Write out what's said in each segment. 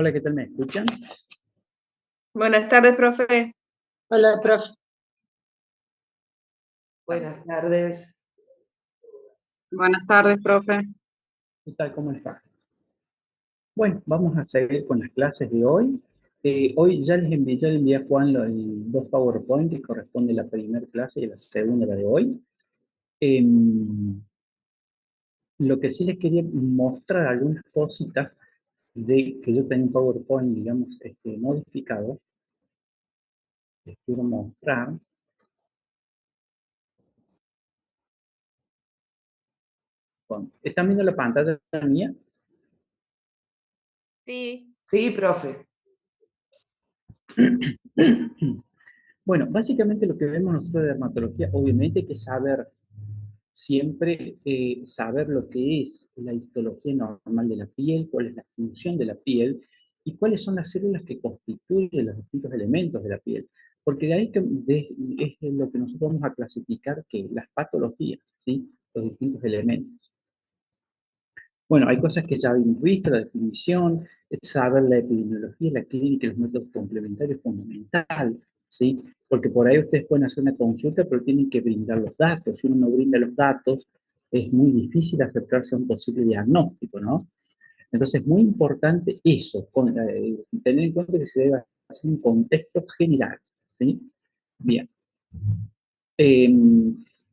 Hola, ¿qué tal? ¿Me escuchan? Buenas tardes, profe. Hola, profe. Buenas tardes. Buenas tardes, profe. ¿Qué tal? ¿Cómo está? Bueno, vamos a seguir con las clases de hoy. Hoy ya le envié a Juan los dos PowerPoint que corresponden a la primera clase y la segunda, la de hoy. Lo que sí les quería mostrar algunas cositas de que yo tengo un PowerPoint, digamos, modificado. Les quiero mostrar. Bueno, ¿están viendo la pantalla mía? Sí. Sí, profe. Bueno, básicamente lo que vemos nosotros de dermatología, obviamente hay que saber siempre saber lo que es la histología normal de la piel, cuál es la función de la piel y cuáles son las células que constituyen los distintos elementos de la piel. Porque de ahí es lo que nosotros vamos a clasificar que las patologías, ¿sí? Los distintos elementos. Bueno, hay cosas que ya habíamos visto, la definición, saber la epidemiología, la clínica y los métodos complementarios fundamental, ¿sí? Porque por ahí ustedes pueden hacer una consulta, pero tienen que brindar los datos. Si uno no brinda los datos, es muy difícil acercarse a un posible diagnóstico, ¿no? Entonces, es muy importante eso, tener en cuenta que se debe hacer un contexto general, ¿sí? Bien. Eh,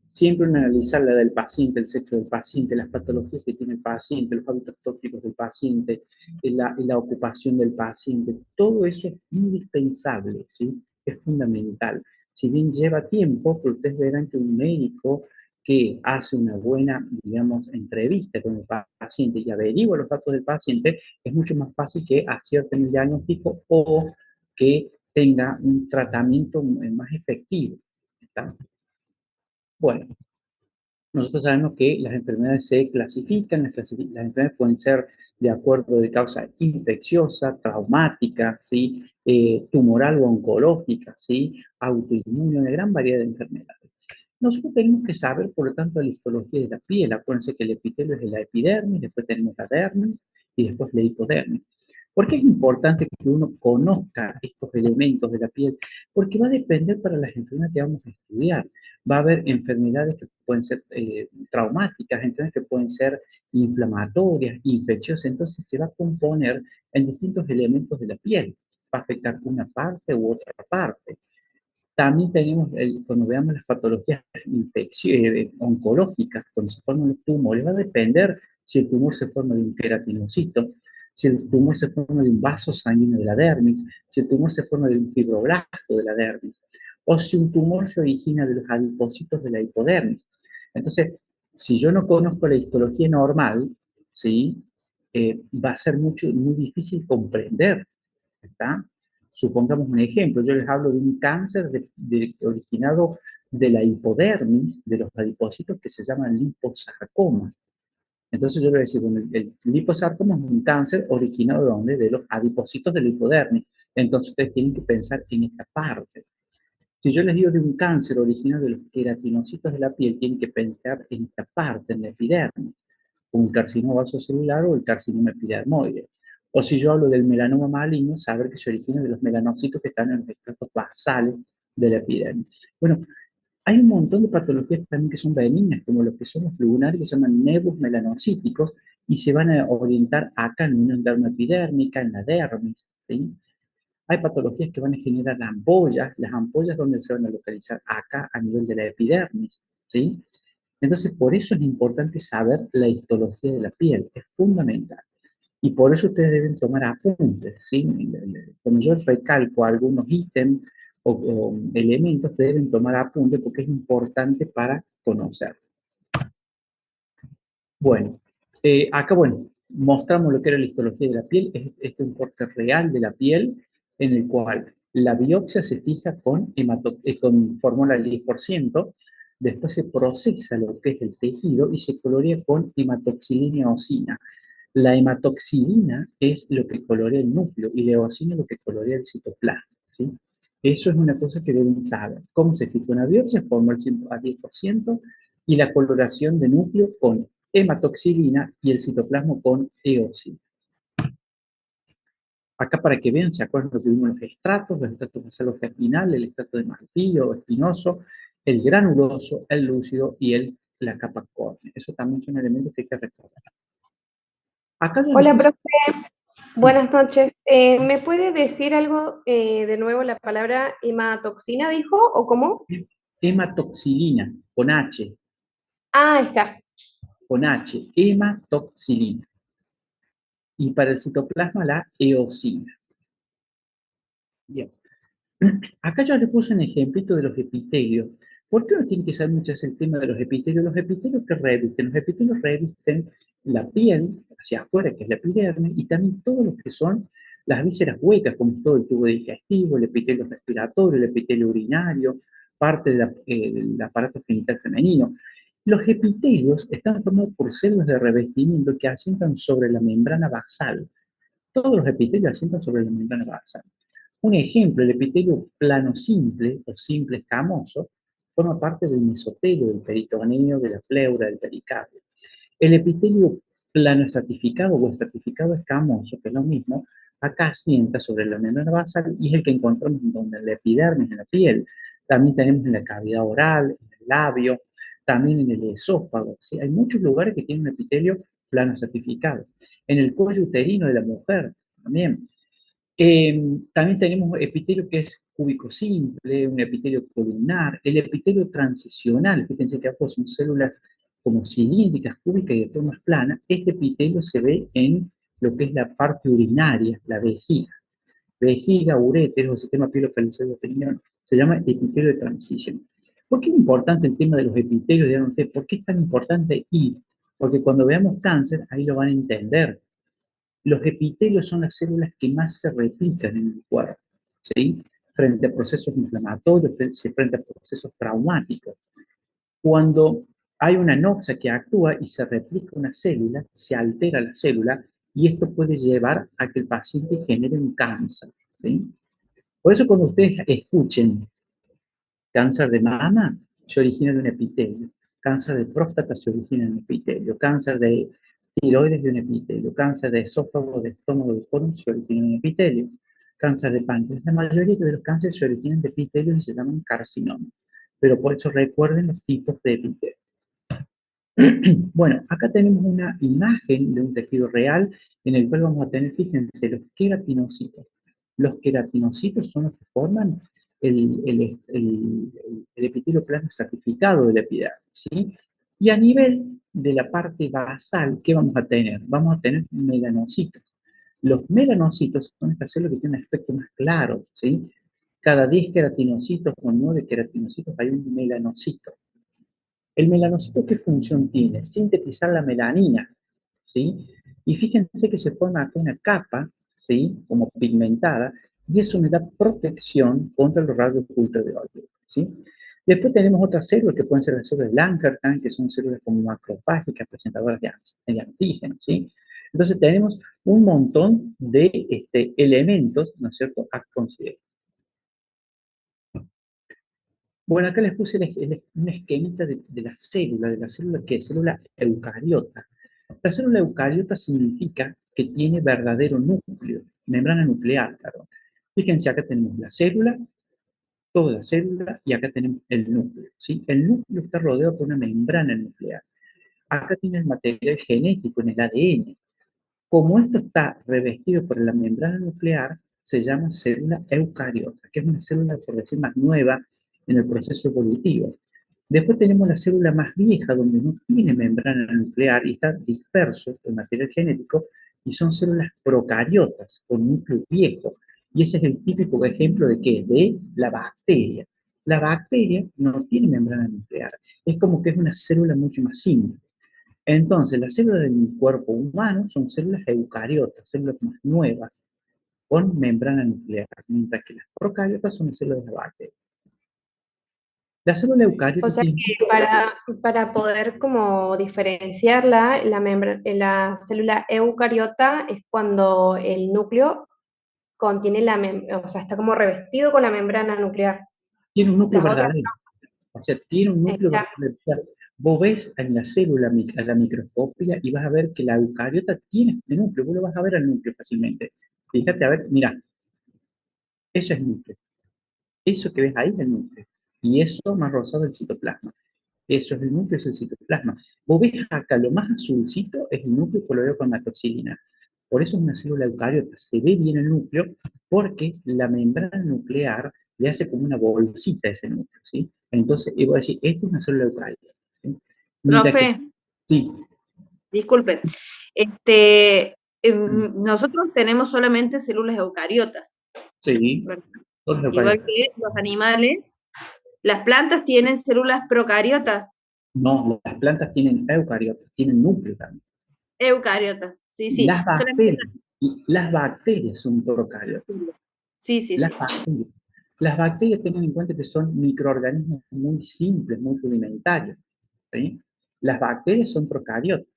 Siempre analizar la del paciente, el sexo del paciente, las patologías que tiene el paciente, los hábitos tóxicos del paciente, la ocupación del paciente, todo eso es indispensable, ¿sí? Es fundamental. Si bien lleva tiempo, pero ustedes verán que un médico que hace una buena, digamos, entrevista con el paciente y averigua los datos del paciente, es mucho más fácil que acierte en el diagnóstico o que tenga un tratamiento más efectivo. ¿Está? Bueno, nosotros sabemos que las enfermedades se clasifican, las enfermedades pueden ser de acuerdo de causa infecciosa, traumática, ¿sí? Tumoral o oncológica, ¿sí? Autoinmune, una gran variedad de enfermedades. Nosotros tenemos que saber, por lo tanto, la histología de la piel. Acuérdense que el epitelio es de la epidermis, después tenemos la dermis y después la hipodermis. ¿Por qué es importante que uno conozca estos elementos de la piel? Porque va a depender para las enfermedades que vamos a estudiar. Va a haber enfermedades que pueden ser traumáticas, enfermedades que pueden ser inflamatorias, infecciosas, entonces se va a componer en distintos elementos de la piel. Va a afectar una parte u otra parte. También tenemos, cuando veamos las patologías oncológicas, cuando se forman los tumores, va a depender si el tumor se forma de un queratinocito, si el tumor se forma de un vaso sanguíneo de la dermis, si el tumor se forma de un fibroblasto de la dermis, o si un tumor se origina de los adipocitos de la hipodermis. Entonces, si yo no conozco la histología normal, ¿sí? Va a ser muy difícil comprender, ¿está? Supongamos un ejemplo, yo les hablo de un cáncer originado de la hipodermis, de los adipocitos que se llaman liposarcoma. Entonces yo les voy a decir, bueno, el liposarcoma es un cáncer originado de ¿dónde? De los adipocitos de la hipodermis. Entonces ustedes tienen que pensar en esta parte. Si yo les digo de un cáncer originado de los queratinocitos de la piel, tienen que pensar en esta parte, en la epidermis, como un carcinoma vasocelular o el carcinoma epidermoide. O si yo hablo del melanoma maligno, saber que se origina de los melanocitos que están en los estratos basales de la epidermis. Bueno, hay un montón de patologías también que son benignas, como los que son los lunares, que se llaman nevus melanocíticos, y se van a orientar acá en una derma epidérmica, en la dermis, ¿sí? Hay patologías que van a generar ampollas, las ampollas donde se van a localizar acá a nivel de la epidermis, ¿sí? Entonces, por eso es importante saber la histología de la piel, es fundamental. Y por eso ustedes deben tomar apuntes, ¿sí? Cuando yo recalco algunos ítems o elementos, deben tomar apuntes porque es importante para conocer. Bueno, acá, bueno, mostramos lo que era la histología de la piel, este es un corte real de la piel, en el cual la biopsia se fija con fórmula del 10%, después se procesa lo que es el tejido y se colorea con hematoxilina y eosina. La hematoxilina es lo que colorea el núcleo y la eosina es lo que colorea el citoplasma, ¿sí? Eso es una cosa que deben saber. ¿Cómo se fija una biopsia? Fórmula al 10% y la coloración de núcleo con hematoxilina y el citoplasma con eosina. Acá para que vean, ¿se acuerdan lo que vimos los estratos basales germinal, el estrato de martillo o espinoso, el granuloso, el lúcido y la capa córnea? Eso también son elementos que hay que recordar. Acá ya les Hola, puse profe. Buenas noches. ¿Me puede decir algo de nuevo la palabra hematoxina, dijo, o cómo? hematoxilina, Ah, está. con H, hematoxilina. Y para el citoplasma la eosina. Bien. Acá ya les puse un ejemplito de los epitelios. ¿Por qué uno tiene que saber mucho el tema de los epitelios? Los epitelios que revisten, los epitelios revisten la piel hacia afuera, que es la epidermis, y también todo lo que son las vísceras huecas, como todo el tubo digestivo, el epitelio respiratorio, el epitelio urinario, parte del aparato genital femenino. Los epitelios están formados por células de revestimiento que asientan sobre la membrana basal. Todos los epitelios asientan sobre la membrana basal. Un ejemplo, el epitelio plano simple o simple escamoso forma parte del mesotelio, del peritoneo, de la pleura, del pericardio. El epitelio plano estratificado o estratificado escamoso, que es lo mismo, acá asienta sobre la membrana basal y es el que encontramos en la epidermis, en la piel. También tenemos en la cavidad oral, en el labio, también en el esófago. ¿Sí? Hay muchos lugares que tienen un epitelio plano estratificado. En el cuello uterino de la mujer también. También tenemos epitelio que es cúbico simple, un epitelio columnar, el epitelio transicional, fíjense que abajo son células como cilíndricas, cúbicas y de forma plana. Este epitelio se ve en lo que es la parte urinaria, la vejiga. Vejiga, uréter o sistema pielocalizado perineal, se llama epitelio de transición. ¿Por qué es importante el tema de los epitelios? Dirán ustedes, ¿por qué es tan importante? Porque cuando veamos cáncer, ahí lo van a entender. Los epitelios son las células que más se replican en el cuerpo, ¿sí? Frente a procesos inflamatorios, frente a procesos traumáticos. Cuando hay una noxa que actúa y se replica una célula, se altera la célula y esto puede llevar a que el paciente genere un cáncer, ¿sí? Por eso cuando ustedes escuchen cáncer de mama, se origina de un epitelio. Cáncer de próstata se origina de un epitelio. Cáncer de tiroides de un epitelio. Cáncer de esófago, de estómago, de colon se origina de un epitelio. Cáncer de páncreas. La mayoría de los cánceres se originan de epitelios y se llaman carcinomas. Pero por eso recuerden los tipos de epitelio. Bueno, acá tenemos una imagen de un tejido real en el cual vamos a tener, fíjense, los queratinocitos. Los queratinocitos son los que forman el epitelio plano estratificado de la epidermis, ¿sí? Y a nivel de la parte basal, ¿qué vamos a tener? Vamos a tener melanocitos. Los melanocitos son estas células que tienen un aspecto más claro, ¿sí? Cada 10 queratinocitos o 9 queratinocitos hay un melanocito. ¿El melanocito qué función tiene? Sintetizar la melanina, ¿sí? Y fíjense que se forma acá una capa, ¿sí? Como pigmentada, y eso me da protección contra los rayos ultravioleta, ¿sí? Después tenemos otras células que pueden ser las células de Langerhans, que son células como macrofágicas, presentadoras de antígenos, ¿sí? Entonces tenemos un montón de elementos, ¿no es cierto?, a considerar. Bueno, acá les puse una esquemita de la célula que es célula eucariota. La célula eucariota significa que tiene verdadero núcleo, membrana nuclear, claro. Fíjense, acá tenemos la célula, toda la célula, y acá tenemos el núcleo, ¿sí? El núcleo está rodeado por una membrana nuclear. Acá tiene el material genético en el ADN. Como esto está revestido por la membrana nuclear, se llama célula eucariota, que es una célula, por decir, más nueva en el proceso evolutivo. Después tenemos la célula más vieja, donde no tiene membrana nuclear y está disperso el material genético, y son células procariotas, con núcleo viejo. Y ese es el típico ejemplo de ¿qué? De la bacteria. La bacteria no tiene membrana nuclear, es como que es una célula mucho más simple. Entonces, las células del cuerpo humano son células eucariotas, células más nuevas, con membrana nuclear, mientras que las procariotas son las células de bacterias. La célula O eucariota sea tiene... que para poder como diferenciarla, la célula eucariota es cuando el núcleo contiene o sea, está como revestido con la membrana nuclear. Tiene un núcleo Las otras verdadero. O sea, tiene un núcleo están. verdadero. O sea, vos ves en la célula, a la microscopia, y vas a ver que la eucariota tiene este núcleo. Vos lo vas a ver al núcleo fácilmente. Fíjate, a ver, mira, eso es núcleo. Eso que ves ahí es el núcleo. Y eso más rosado es el citoplasma. Eso es el núcleo, es el citoplasma. Vos ves acá, lo más azulcito es el núcleo coloreado con la toxilina. Por eso es una célula eucariota. Se ve bien el núcleo porque la membrana nuclear le hace como una bolsita a ese núcleo, ¿sí? Entonces, y voy a decir, esta es una célula eucariota. ¿Sí? Mira que, Profe, sí, disculpe. Nosotros tenemos solamente células eucariotas, sí, ¿verdad? todos los Igual eucariotas. que los animales, las plantas tienen células procariotas. No, las plantas tienen eucariotas, tienen núcleo también. Eucariotas, sí, sí. Las Solamente bacterias, las bacterias son procariotas. las. Sí, sí, Las sí. bacterias. Las bacterias, tengan en cuenta que son microorganismos muy simples, muy rudimentarios. ¿Sí? Las bacterias son procariotas.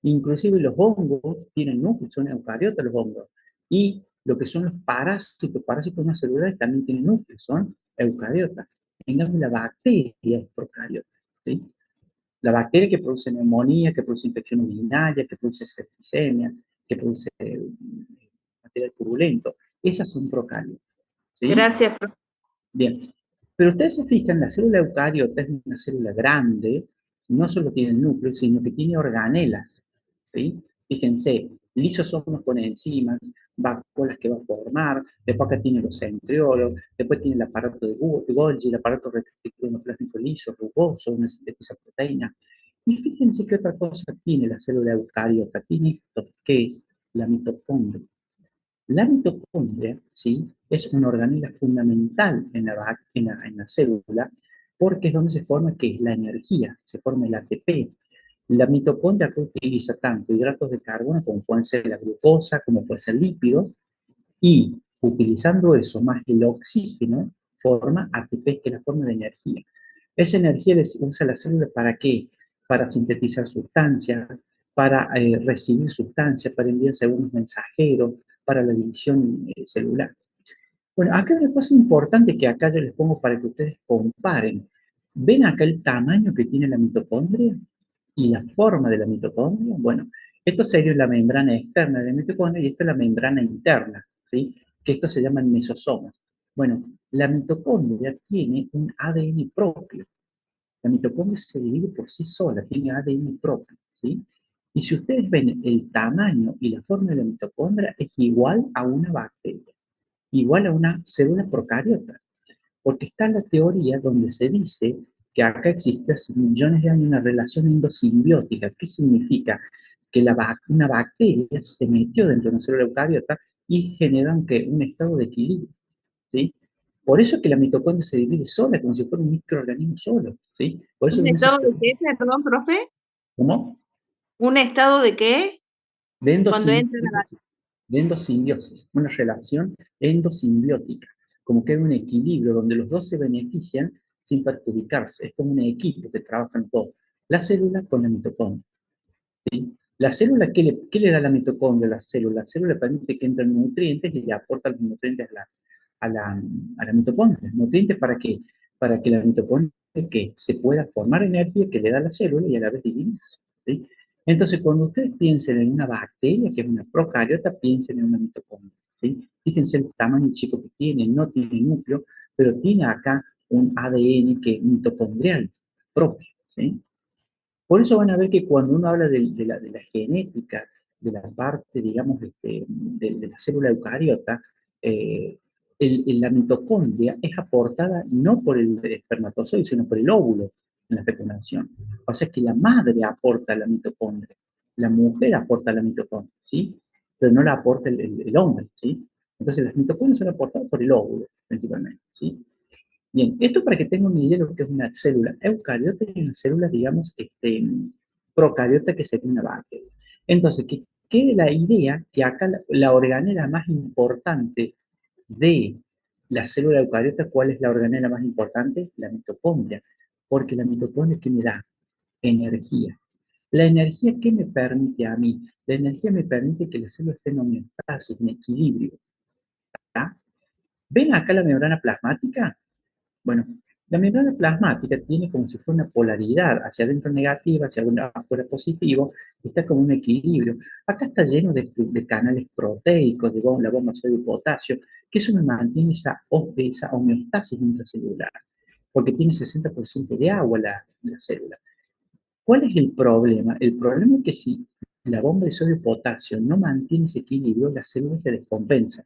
Inclusive los hongos tienen núcleos, son eucariotas los hongos. Y lo que son los parásitos no celulares también tienen núcleos, son eucariotas. En cambio, la bacteria es procariota. ¿Sí? La bacteria que produce neumonía, que produce infección urinaria, que produce septicemia, que produce material purulento, esas son procariotas. ¿Sí? Gracias, profe. Bien. Pero ustedes se fijan, la célula eucariota es una célula grande, no solo tiene el núcleo, sino que tiene organelas. ¿Sí? Fíjense, lisosomas con enzimas, vacuolas que va a formar, después acá tiene los centriolos, después tiene el aparato de Golgi, el aparato reticular endoplasmático liso, rugoso, donde sintetiza proteína. Y fíjense qué otra cosa tiene la célula eucariota, tiene esto, que es la mitocondria. La mitocondria, ¿sí? Es una organela fundamental en la célula porque es donde se forma, ¿qué es? La energía, se forma el ATP. La mitocondria utiliza tanto hidratos de carbono como pueden ser la glucosa, como pueden ser lípidos, y utilizando eso más el oxígeno, forma ATP, que es la forma de energía. Esa energía usa la célula ¿para qué? Para sintetizar sustancias, para recibir sustancias, para enviar algunos mensajeros, para la división celular. Bueno, acá hay una cosa importante que acá yo les pongo para que ustedes comparen. ¿Ven acá el tamaño que tiene la mitocondria y la forma de la mitocondria? Bueno, esto sería la membrana externa de la mitocondria y esto es la membrana interna, ¿sí? Que esto se llaman mesosomas. Bueno, la mitocondria tiene un ADN propio. La mitocondria se divide por sí sola, tiene ADN propio, ¿sí? Y si ustedes ven el tamaño y la forma de la mitocondria es igual a una bacteria, igual a una célula procariota, porque está la teoría donde se dice que acá existe hace millones de años una relación endosimbiótica. ¿Qué significa? Que una bacteria se metió dentro de una célula eucariota y generan que un estado de equilibrio, ¿sí? Por eso es que la mitocondria se divide sola, como si fuera un microorganismo solo, ¿sí? Por eso ¿Un en esa estado de teoría, qué, perdón, profe? ¿cómo? ¿Un estado de qué? De Cuando entra la endosimbiosis, de endosimbiosis, una relación endosimbiótica, como que hay un equilibrio donde los dos se benefician sin perjudicarse. Es como un equipo que trabajan todos. La célula con la mitocondria. ¿Sí? La célula, ¿qué le da la mitocondria a la célula? La célula permite que entren nutrientes y le aporta los nutrientes a la mitocondria. ¿Nutrientes para qué? Para que la mitocondria que se pueda formar energía que le da a la célula y a la vez dividirse. ¿Sí? Entonces, cuando ustedes piensen en una bacteria, que es una procariota, piensen en una mitocondria. ¿Sí? Fíjense el tamaño chico que tiene, no tiene núcleo, pero tiene acá un ADN que es mitocondrial propio. ¿Sí? Por eso van a ver que cuando uno habla de la genética, de la parte, digamos, de la célula eucariota, eh, la mitocondria es aportada no por el espermatozoide, sino por el óvulo en la fecundación. O sea que la madre aporta la mitocondria, la mujer aporta la mitocondria, ¿sí? Pero no la aporta el hombre, ¿sí? Entonces las mitocondrias son aportadas por el óvulo, principalmente, ¿sí? Bien, esto para que tengan una idea de lo que es una célula eucariota y una célula, digamos, procariota, que sería una bacteria. Entonces, que quede la idea que acá la organela más importante de la célula eucariota, ¿cuál es la organela más importante? La mitocondria, porque la mitocondria es que me da energía. La energía, ¿qué me permite a mí? La energía me permite que la célula esté en homeostasis, en equilibrio. ¿Tá? ¿Ven acá la membrana plasmática? Bueno, La membrana plasmática tiene como si fuera una polaridad, hacia adentro negativa, hacia afuera positivo, está como un equilibrio. Acá está lleno de canales proteicos, de la bomba sodio y potasio, que eso me mantiene esa homeostasis intracelular, porque tiene 60% de agua la célula. ¿Cuál es el problema? El problema es que si la bomba de sodio y potasio no mantiene ese equilibrio, la célula se descompensa.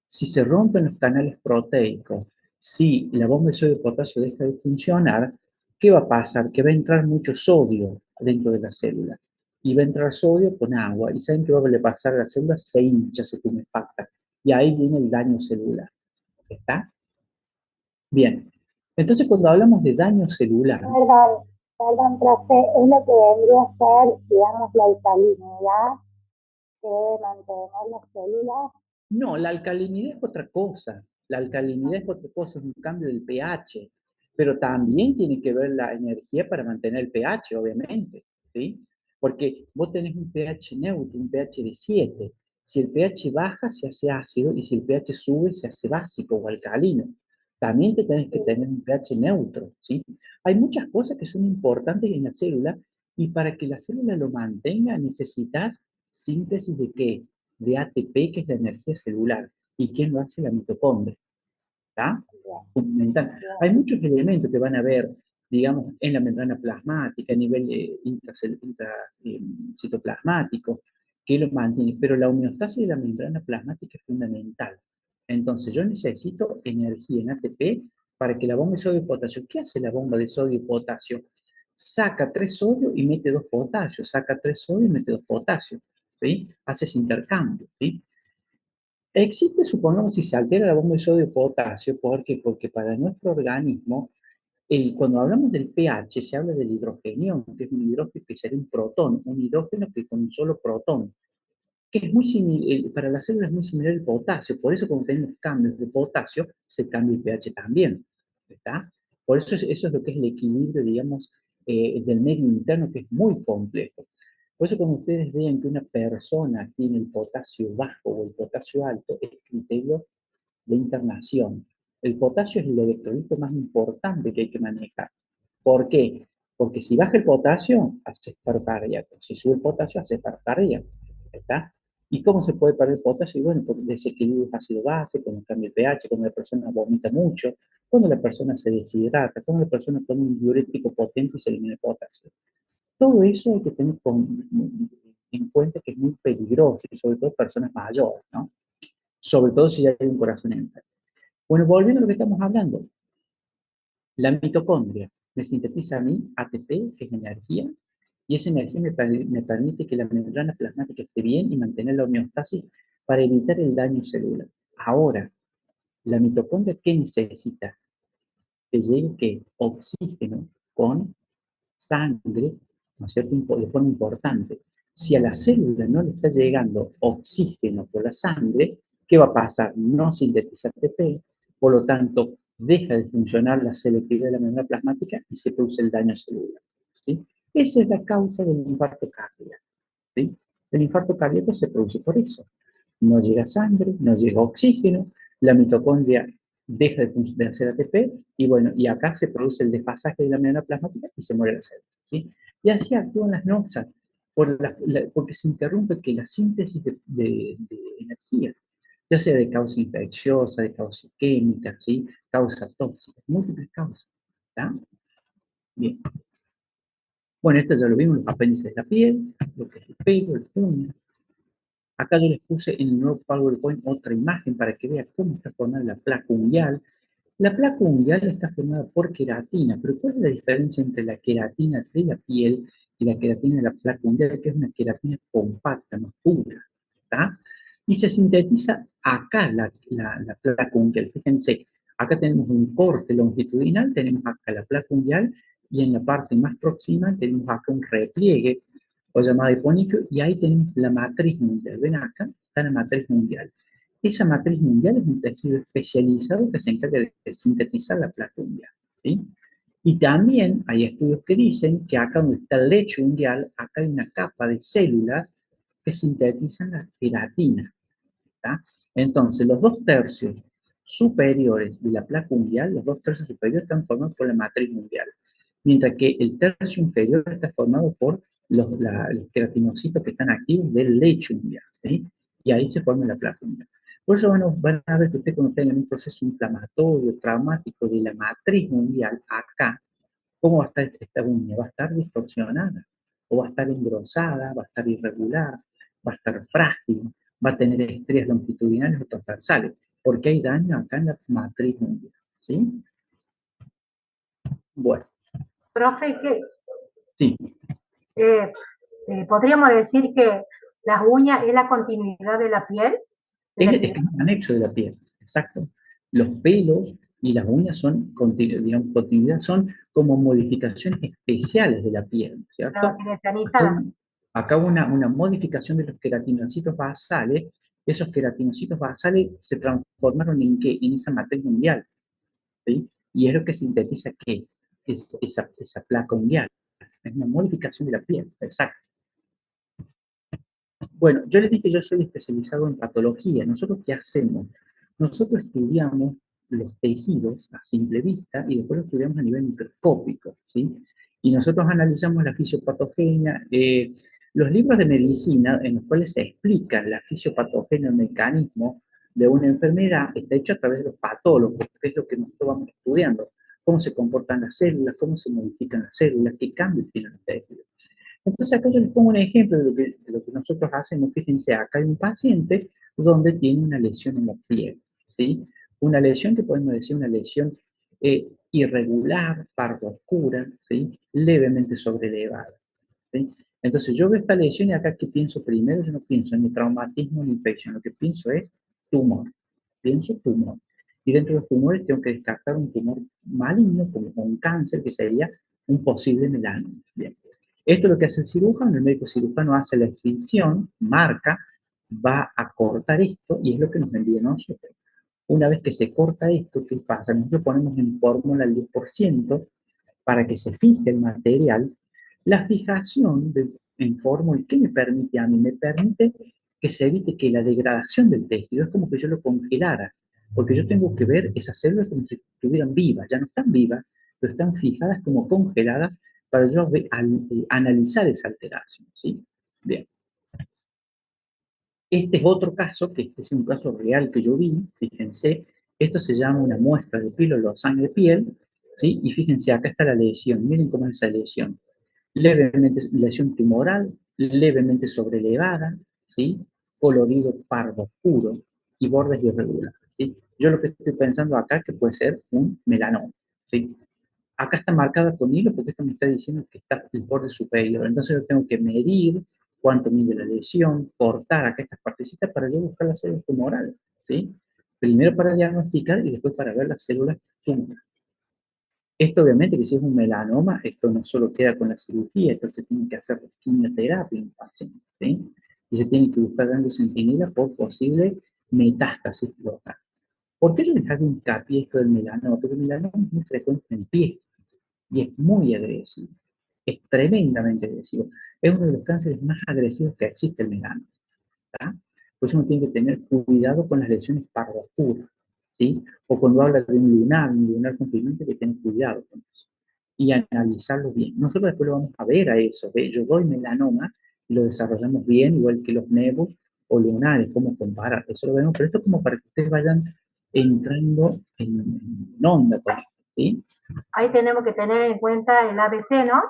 Si se rompen los canales proteicos, si la bomba de sodio y potasio deja de funcionar, ¿qué va a pasar? Que va a entrar mucho sodio dentro de la célula. Y va a entrar sodio con agua. ¿Y saben qué va a pasar a la célula? Se hincha, se tumefacta. Y ahí viene el daño celular. ¿Está? Bien. Entonces, cuando hablamos de daño celular, Perdón, profe, es lo que vendría a ser, digamos, la alcalinidad que debe mantener las células. no, la alcalinidad es otra cosa. La alcalinidad es otra cosa, es un cambio del pH. Pero también tiene que ver la energía para mantener el pH, obviamente, ¿sí? Porque vos tenés un pH neutro, un pH de 7. Si el pH baja, se hace ácido, y si el pH sube, se hace básico o alcalino. También te tenés que tener un pH neutro, ¿sí? Hay muchas cosas que son importantes en la célula, y para que la célula lo mantenga, necesitas síntesis de ¿qué? De ATP, que es la energía celular. ¿Y quién lo hace? La mitocondria. ¿Está? Fundamental. Hay muchos elementos que van a ver, digamos, en la membrana plasmática, a nivel citoplasmático, que lo mantiene, pero la homeostasis de la membrana plasmática es fundamental. Entonces, yo necesito energía en ATP para que la bomba de sodio y potasio, ¿qué hace la bomba de sodio y potasio? Saca 3 sodio y mete 2 potasio, saca 3 sodio y mete 2 potasio, ¿sí? Hace ese intercambio, ¿sí? Existe, supongamos, si se altera la bomba de sodio y potasio, ¿por qué? Porque para nuestro organismo, cuando hablamos del pH, se habla del hidrogenión, que es un hidrógeno que sería un protón, un hidrógeno que con un solo protón, que es muy similar, para las células es muy similar al potasio, por eso cuando tenemos cambios de potasio, se cambia el pH también, ¿está? Por eso eso es lo que es el equilibrio, digamos, del medio interno, que es muy complejo. Por eso cuando ustedes vean que una persona tiene el potasio bajo o el potasio alto, es criterio de internación. El potasio es el electrolito más importante que hay que manejar. ¿Por qué? Porque si baja el potasio, hace paro cardíaco. Si sube el potasio, hace paro cardíaco. ¿Está? ¿Y cómo se puede parar el potasio? Y bueno, por desequilibrio ácido-base, cuando cambia el pH, cuando la persona vomita mucho, cuando la persona se deshidrata, cuando la persona toma un diurético potente y se elimina el potasio. Todo eso hay que tener en cuenta, que es muy peligroso, y sobre todo personas mayores, ¿no? Sobre todo si ya hay un corazón enfermo. Bueno, volviendo a lo que estamos hablando, la mitocondria me sintetiza a mí ATP, que es energía, y esa energía me permite que la membrana plasmática esté bien y mantener la homeostasis para evitar el daño celular. Ahora, la mitocondria, ¿qué necesita? Que llegue ¿qué? Oxígeno con sangre, ¿no es cierto?, de forma importante. Si a la célula no le está llegando oxígeno por la sangre, ¿qué va a pasar? No sintetiza ATP, por lo tanto, deja de funcionar la selectividad de la membrana plasmática y se produce el daño celular, ¿sí? Esa es la causa del infarto cardíaco, ¿sí? El infarto cardíaco se produce por eso. No llega sangre, no llega oxígeno, la mitocondria deja de hacer ATP, y bueno, y acá se produce el desfasaje de la membrana plasmática y se muere la célula, ¿sí? Y así actúan las noxas, porque se interrumpe que la síntesis de energía, ya sea de causa infecciosa, de causa química, ¿sí? Causa tóxica, múltiples causas, ¿está? Bien. Bueno, esto ya lo vimos, los apéndices de la piel, lo que es el pelo, el puño. Acá yo les puse en el nuevo PowerPoint otra imagen para que vean cómo está formada la placa unguial. La placa unguial está formada por queratina, pero ¿cuál es la diferencia entre la queratina de la piel y la queratina de la placa unguial? Que es una queratina compacta, más pura, ¿está? Y se sintetiza acá la placa unguial. Fíjense, acá tenemos un corte longitudinal, tenemos acá la placa unguial, y en la parte más próxima tenemos acá un repliegue, o llamado hipónico, y ahí tenemos la matriz mundial. Ven acá, está la matriz mundial. Esa matriz mundial es un tejido especializado que se encarga de sintetizar la placa unguial, ¿sí? Y también hay estudios que dicen que acá donde está el lecho unguial, acá hay una capa de células que sintetizan la queratina, ¿tá? Entonces, los 2/3 superiores de la placa unguial, los 2 tercios superiores están formados por la matriz unguial, mientras que el tercio inferior está formado por los queratinocitos que están activos del lecho unguial, ¿sí? Y ahí se forma la placa unguial. Por eso van a ver que ustedes cuando tengan un proceso inflamatorio, traumático de la matriz unguial, acá, ¿cómo va a estar esta uña? Va a estar distorsionada, o va a estar engrosada, va a estar irregular, va a estar frágil, va a tener estrías longitudinales o transversales, porque hay daño acá en la matriz unguial, ¿sí? Bueno, Profe, que sí, eh, podríamos decir que las uñas es la continuidad de la piel. es un anexo de la piel, exacto. Los pelos y las uñas son, digamos, continuidad, son como modificaciones especiales de la piel, ¿cierto? Acá hubo una modificación de los queratinocitos basales. Esos queratinocitos basales se transformaron en qué? En esa matriz unguial, ¿sí? Y es lo que sintetiza qué? Esa placa unguial. Es una modificación de la piel, exacto. Bueno, yo les dije que yo soy especializado en patología. ¿Nosotros qué hacemos? Nosotros estudiamos los tejidos a simple vista y después los estudiamos a nivel microscópico, ¿sí? Y nosotros analizamos la fisiopatogenia. Los libros de medicina en los cuales se explica la fisiopatogenia, el mecanismo de una enfermedad, está hecho a través de los patólogos, que es lo que nosotros vamos estudiando. Cómo se comportan las células, cómo se modifican las células, qué cambios tienen los tejidos. Entonces acá yo les pongo un ejemplo de lo que nosotros hacemos. Fíjense, acá hay un paciente donde tiene una lesión en la piel, ¿sí? Una lesión que podemos decir una lesión irregular, pardo oscura, ¿sí? Levemente sobrelevada, ¿sí? Entonces yo veo esta lesión y acá ¿qué pienso primero? Yo no pienso ni traumatismo ni infección, lo que pienso es tumor, pienso tumor. Y dentro de los tumores tengo que descartar un tumor maligno, como un cáncer, que sería un posible melanoma. Bien. Esto es lo que hace el cirujano. El médico cirujano hace la excisión, marca, va a cortar esto y es lo que nos envía a nosotros. Una vez que se corta esto, ¿qué pasa? Nosotros ponemos en fórmula el 10% para que se fije el material. La fijación en fórmula, ¿qué me permite a mí? Me permite que se evite que la degradación del tejido, es como que yo lo congelara, porque yo tengo que ver esas células como si estuvieran vivas, ya no están vivas, pero están fijadas como congeladas para yo analizar esa alteración, ¿sí? Bien. Este es otro caso, que este es un caso real que yo vi, fíjense, esto se llama una muestra de piel o losaña de piel, ¿sí? Y fíjense, acá está la lesión, miren cómo es esa lesión. Levemente, lesión tumoral, levemente sobrelevada, ¿sí? Colorido pardo oscuro y bordes irregulares, ¿sí? Yo lo que estoy pensando acá es que puede ser un melanoma, ¿sí? Acá está marcada con hilo porque esto me está diciendo que está el borde superior. Entonces yo tengo que medir cuánto mide la lesión, cortar acá estas partecitas para yo buscar las células tumorales, ¿sí? Primero para diagnosticar y después para ver las células tumorales. Esto obviamente que si es un melanoma, esto no solo queda con la cirugía, esto se tiene que hacer quimioterapia en el paciente, ¿sí? Y se tiene que buscar rango centinela por posible metástasis local. ¿Por qué yo les hago hincapié esto del melanoma? Porque el melanoma es muy frecuente en piel y es muy agresivo, es tremendamente agresivo. Es uno de los cánceres más agresivos que existe el melanoma, ¿tá? Por eso uno tiene que tener cuidado con las lesiones pardo-oscuras, ¿sí? O cuando habla de un lunar con pigmento, hay que tener cuidado con eso y analizarlo bien. Nosotros después lo vamos a ver a eso, ¿ve? Yo doy melanoma y lo desarrollamos bien, igual que los nevos o lunares, cómo comparar, eso lo vemos, pero esto es como para que ustedes vayan entrando en onda con esto, ¿sí? Ahí tenemos que tener en cuenta el ABC, ¿no?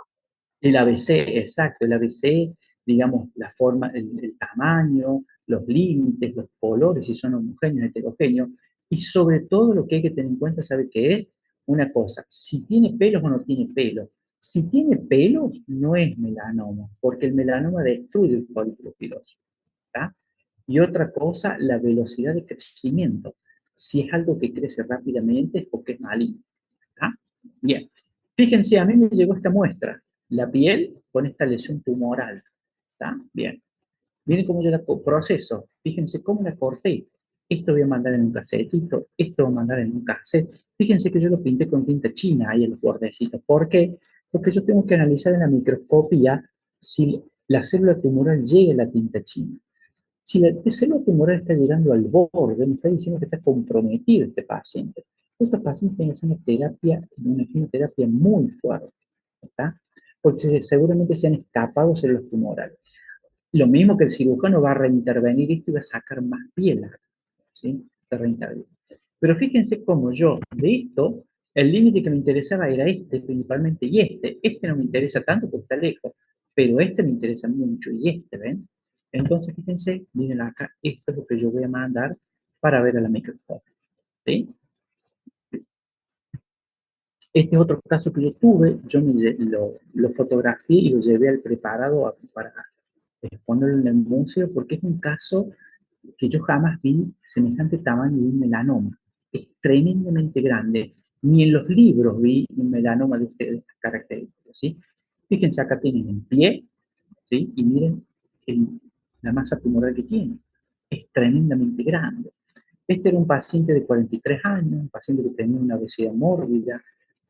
El ABC, exacto, el ABC, digamos, la forma, el tamaño, los límites, los colores, si son homogéneos, heterogéneos, y sobre todo lo que hay que tener en cuenta, ¿sabe qué es? Una cosa, si tiene pelos o no tiene pelos. Si tiene pelos, no es melanoma, porque el melanoma destruye el folículo piloso, ¿tá? Y otra cosa, la velocidad de crecimiento. Si es algo que crece rápidamente es porque es maligno, ¿tá? Bien, fíjense, a mí me llegó esta muestra, la piel con esta lesión tumoral, ¿está? Bien. Miren cómo yo la proceso, fíjense cómo la corté. Esto voy a mandar en un casetito, esto voy a mandar en un cassette. Fíjense que yo lo pinté con tinta china ahí en los bordecitos. ¿Por qué? Porque yo tengo que analizar en la microscopía si la célula tumoral llega a la tinta china. Si la célula tumoral está llegando al borde, me está diciendo que está comprometido este paciente. Estos pacientes tienen que hacer una quimioterapia muy fuerte, ¿está? Porque seguramente se han escapado células tumorales. Lo mismo que el cirujano va a reintervenir esto y va a sacar más piel, ¿sí? Se reinterviene. Pero fíjense cómo yo, de esto, el límite que me interesaba era este principalmente, y este no me interesa tanto porque está lejos, pero este me interesa mucho, y este, ¿ven? Entonces, fíjense, miren acá, esto es lo que yo voy a mandar para ver a la microscopia, ¿sí? Este es otro caso que yo tuve, yo lo fotografié y lo llevé al preparado para exponerlo en el museo, porque es un caso que yo jamás vi semejante tamaño de un melanoma. Es tremendamente grande. Ni en los libros vi un melanoma de estas características, ¿sí? Fíjense, acá tienen el pie, ¿sí? Y miren la masa tumoral que tiene. Es tremendamente grande. Este era un paciente de 43 años, un paciente que tenía una obesidad mórbida,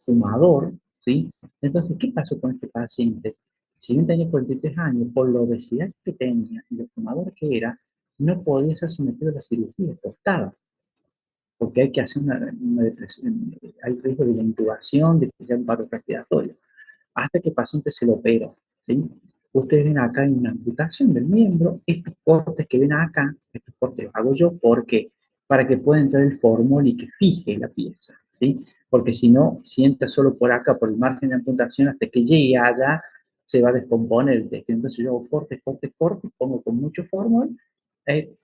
fumador, ¿sí? Entonces, ¿qué pasó con este paciente? Si bien tenía 43 años, por la obesidad que tenía y lo fumador que era, no podía ser sometido a la cirugía, costaba, porque hay que hacer una depresión, hay riesgo de la intubación, de que haya un paro respiratorio hasta que el paciente se lo opera, ¿sí? Ustedes ven acá en una amputación del miembro, estos cortes que ven acá, estos cortes los hago yo, porque para que pueda entrar el formol y que fije la pieza, ¿sí? Porque si no, si entra solo por acá, por el margen de amputación, hasta que llegue allá, se va a descomponer el tejido. Entonces yo hago cortes, cortes, cortes, pongo con mucho formol,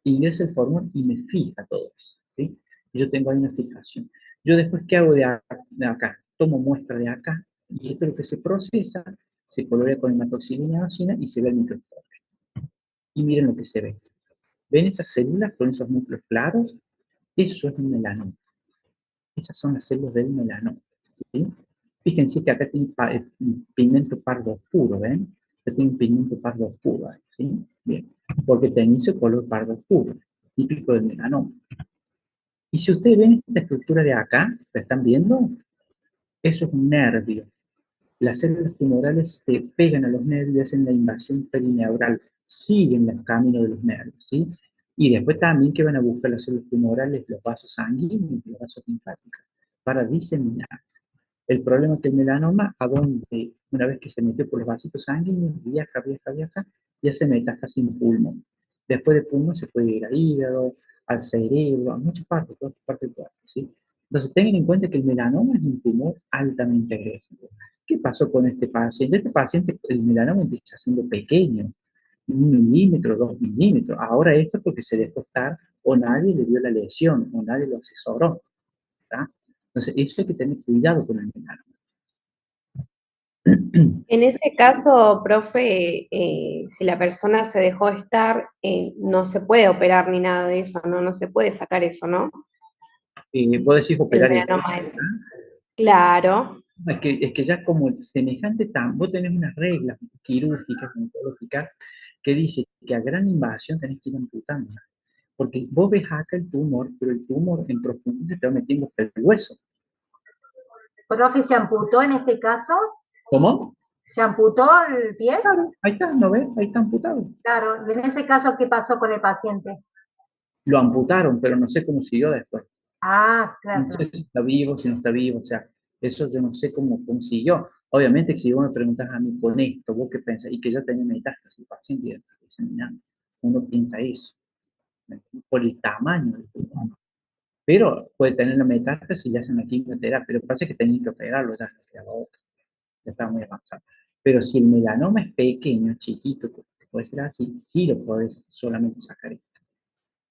ingreso el formol y me fija todo eso, ¿sí? Y yo tengo ahí una fijación. Yo después, ¿qué hago de acá? Tomo muestra de acá, y esto es lo que se procesa, se colorea con hematoxilina vacina y se ve el microscopio. Y miren lo que se ve. ¿Ven esas células con esos núcleos claros? Eso es un melanoma. Esas son las células del melanoma, ¿sí? Fíjense que acá tiene un pigmento pardo oscuro, ¿ven? Acá tiene un pigmento pardo oscuro, ¿sí? Bien, porque tiene ese color pardo oscuro, típico del melanoma. Y si ustedes ven esta estructura de acá, ¿la están viendo? Eso es un nervio. Las células tumorales se pegan a los nervios y hacen la invasión perineural, siguen el camino de los nervios, ¿sí? Y después también que van a buscar las células tumorales, los vasos sanguíneos y los vasos linfáticos, para diseminarse. El problema es que el melanoma, a donde una vez que se metió por los vasitos sanguíneos, viaja, viaja, viaja, y hace metástasis en pulmón. Después de pulmón se puede ir al hígado, al cerebro, a muchas partes, todas partes del cuerpo, ¿sí? Entonces tengan en cuenta que el melanoma es un tumor altamente agresivo. ¿Qué pasó con este paciente? Este paciente, el melanoma empieza siendo pequeño, 1 milímetro, 2 milímetros. Ahora esto porque se dejó estar o nadie le dio la lesión o nadie lo asesoró, ¿tá? Entonces, eso hay que tener cuidado con el melanoma. En ese caso, profe, si la persona se dejó estar, no se puede operar ni nada de eso, ¿no? No se puede sacar eso, ¿no? Vos decís El operar y melanoma es. Claro. es que ya como semejante vos tenés unas reglas quirúrgicas, oncológicas, que dice que a gran invasión tenés que ir amputando. Porque vos ves acá el tumor, pero el tumor en profundidad se te va metiendo hasta el hueso. Profe, ¿se amputó en este caso? ¿Cómo? ¿Se amputó el pie? Claro, ahí está, ¿no ves? Ahí está amputado. Claro, en ese caso, ¿qué pasó con el paciente? Lo amputaron, pero no sé cómo siguió después. Ah, claro, No claro. sé si está vivo, si no está vivo, o sea, eso yo no sé cómo siguió. Obviamente que si vos me preguntas a mí con esto, vos qué pensás, y que yo tenía metástasis, el paciente está diseminando, uno piensa eso, por el tamaño del tumor. Pero puede tener la metástasis y ya hacen la quimioterapia, pero parece que tenían que operarlo, ya no quedaba otra, ya estaba muy avanzado. Pero si el melanoma es pequeño, chiquito, que puede ser así, sí lo podés solamente sacar esto,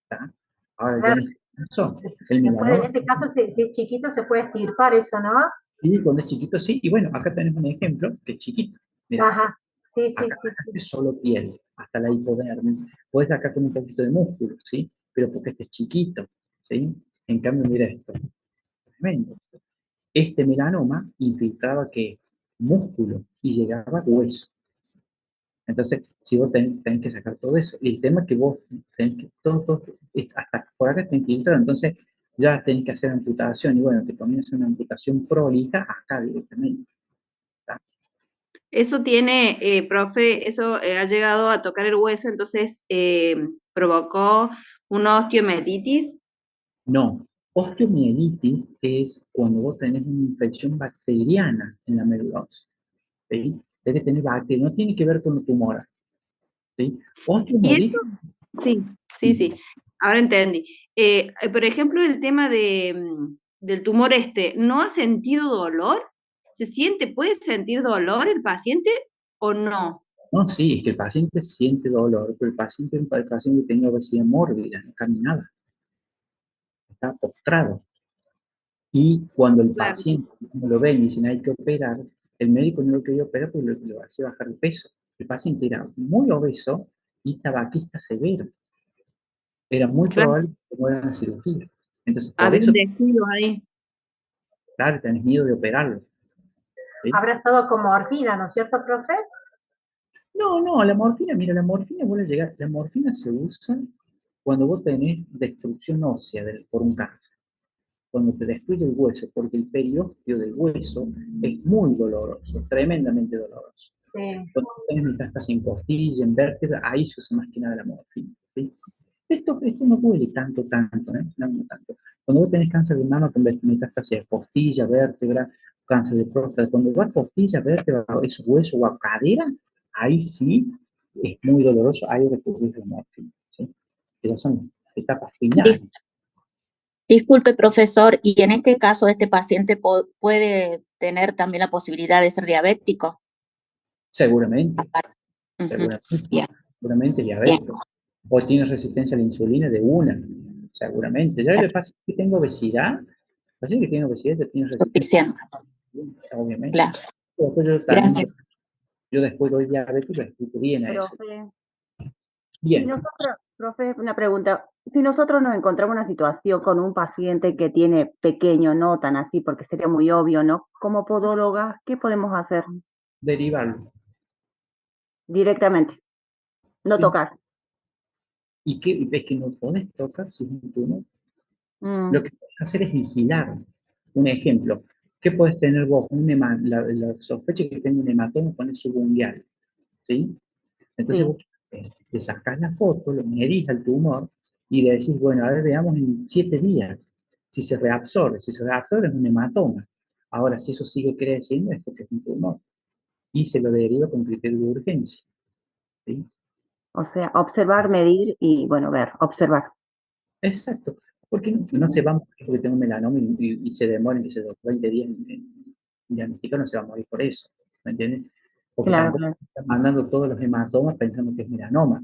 ¿tá? Ahora ya Claro, en este caso, el en melanoma. ese caso, si es chiquito, se puede extirpar eso, ¿no? Y cuando es chiquito, sí. Y bueno, acá tenemos un ejemplo que es chiquito. Mira, Ajá, sí, sí, acá sí, sacaste sí. solo piel, hasta la hipodermis. Puedes sacar con un poquito de músculo, ¿sí? Pero porque este es chiquito, ¿sí? En cambio, mira esto. Tremendo. Este melanoma infiltraba que músculo y llegaba a hueso. Entonces, si vos tenés que sacar todo eso, y el tema es que vos tenés que, todo, hasta por acá está infiltrado, entonces ya tenés que hacer amputación, y bueno, te comienza una amputación prolija acá directamente. ¿Tá? Eso tiene, profe, eso ha llegado a tocar el hueso, entonces provocó una osteomelitis. No, osteomielitis es cuando vos tenés una infección bacteriana en la médula ósea, ¿sí? Debe tener bacterias, no tiene que ver con los tumores, ¿sí? Y esto, Osteomolitis, sí, sí, sí, ahora entendí. Por ejemplo, el tema del tumor ¿no ha sentido dolor? ¿Puede sentir dolor el paciente o no? no, sí, es que el paciente siente dolor, pero el paciente tenía obesidad mórbida, no caminaba, está postrado. Y cuando el Claro, paciente cuando lo ven y dicen hay que operar, el médico no lo quería operar porque lo hace bajar el peso. El paciente era muy obeso y tabaquista severo. Era muy claro, probable que muera en la cirugía. Entonces, por había un eso, descuido ahí. claro, tenés miedo de operarlo, ¿sí? Habrá estado con morfina, ¿no es cierto, profe? No, no, la morfina, mira, la morfina vuelve a llegar. La morfina se usa cuando vos tenés destrucción ósea por un cáncer. Cuando te destruye el hueso, porque el periósteo del hueso es muy doloroso, tremendamente doloroso. Sí. Cuando tenés metástasis en costilla, en vértebra, ahí se usa más que nada la morfina, ¿sí? Esto no duele tanto, ¿eh? No tanto. Cuando vos tenés cáncer de mama con metástasis de costilla, vértebra, cáncer de próstata, cuando va a costilla, vértebra, esos huesos o a cadera, ahí sí es muy doloroso, hay que recurrir a la morfina, ¿sí? Pero son etapas finales. Disculpe, profesor, y en este caso, este paciente puede tener también la posibilidad de ser diabético. Seguramente, Aparte. Ujú. seguramente, Bien, seguramente bien, diabético. O tiene resistencia a la insulina de una, seguramente. Ya le pasa que tengo obesidad, así que tiene obesidad, ya tiene resistencia a la suficiente, insulina, obviamente. claro. Después yo también, Gracias. yo después doy diabetes y lo explico bien a eso. Profe, si Bien, nosotros, profe, una pregunta. Si nosotros nos encontramos en una situación con un paciente que tiene pequeño, no tan así, porque sería muy obvio, ¿no? Como podóloga, ¿qué podemos hacer derivarlo. directamente? No ¿Sí? tocar. ¿Y qué? Es que no podés tocar si es un tumor. Lo Mm, que puedes hacer es vigilar. Un ejemplo, ¿qué puedes tener vos? La sospecha es que tengo un hematoma con el subungual, ¿sí? Entonces sí, vos le sacás la foto, lo medís al tumor y le decís, bueno, a ver, veamos en 7 días si se reabsorbe. Si se reabsorbe es un hematoma. Ahora, si eso sigue creciendo es porque es un tumor. Y se lo deriva con criterio de urgencia, ¿sí? o sea, observar, medir y, bueno, ver, observar. Exacto. Porque no se va a morir porque tengo melanoma y se demora, que se 20 días en diagnosticar, no se va a morir por eso. ¿Me entiendes? Porque Claro, tampoco claro. están mandando todos los hematomas pensando que es melanoma.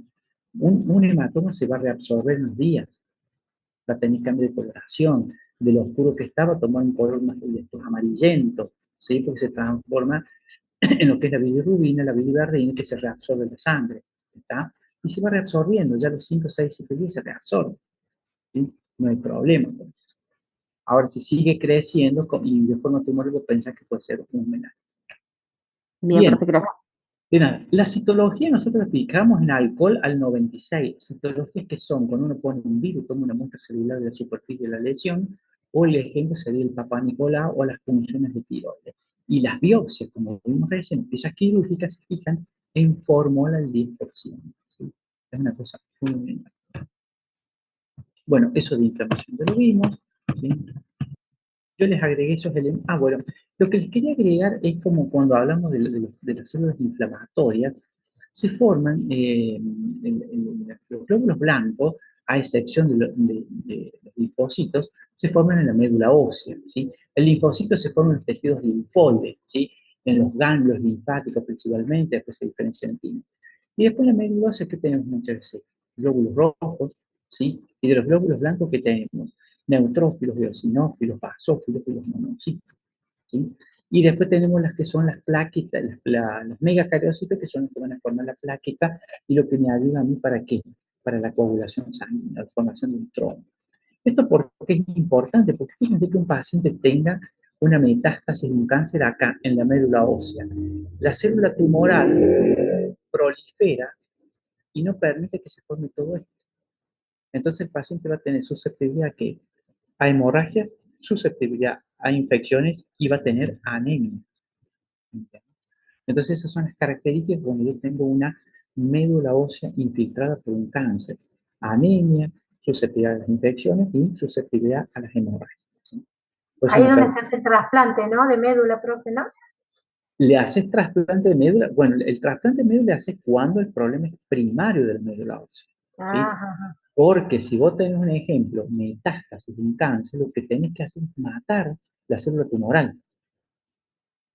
Un hematoma se va a reabsorber en los días, va a tener cambio de coloración, de lo oscuro que estaba, tomar un color más de estos amarillentos, ¿sí? Porque se transforma en lo que es la bilirrubina, la biliverdina, que se reabsorbe en la sangre, ¿está? Y se va reabsorbiendo, ya los 5, 6, 7 días se reabsorbe, ¿sí? No hay problema con eso. Ahora, si sigue creciendo y de forma tumoral, pensás que puede ser un melanoma. Bien, Bien, profe, gracias. mira, la citología nosotros aplicamos en alcohol al 96. Citologías que son cuando uno pone un virus, toma una muestra celular de la superficie de la lesión, o el ejemplo sería el Papa Nicolau o las funciones de tiroides. Y las biopsias, como vimos recién, piezas quirúrgicas se fijan en fórmula al 10%. ¿Sí? Es una cosa fundamental. Bueno, eso de inflamación ya lo vimos. ¿Sí? Yo les agregué esos elementos. Ah, bueno, lo que les quería agregar es como cuando hablamos de las células inflamatorias, se forman en los glóbulos blancos, a excepción de los linfocitos, se forman en la médula ósea, ¿sí? El linfocito se forma en los tejidos linfoides, ¿sí? En los ganglios linfáticos principalmente, después se diferencian en ti. Y después en la médula ósea que tenemos muchas veces glóbulos rojos, ¿sí? Y de los glóbulos blancos que tenemos neutrófilos, eosinófilos, basófilos y los monocitos, ¿sí? Y después tenemos las que son las plaquitas, los megacariocitos, que son los que van a formar la plaqueta y lo que me ayuda a mí para qué, para la coagulación sanguínea, la formación de un trombo. Esto porque es importante, porque fíjense que un paciente tenga una metástasis de un cáncer acá en la médula ósea. La célula tumoral prolifera y no permite que se forme todo esto. Entonces el paciente va a tener susceptibilidad a qué? A hemorragias, susceptibilidad a infecciones y va a tener anemia. Entonces esas son las características cuando yo tengo una médula ósea infiltrada por un cáncer. Anemia, susceptibilidad a las infecciones y susceptibilidad a las hemorragias, ¿sí? Por eso Ahí me es donde parece, se hace el trasplante, ¿no? De médula, profe, ¿no? ¿le haces trasplante de médula? Bueno, el trasplante de médula le haces cuando el problema es primario de la médula ósea, ¿sí? Ajá. Porque si vos tenés un ejemplo, metástasis de un cáncer, lo que tenés que hacer es matar la célula tumoral,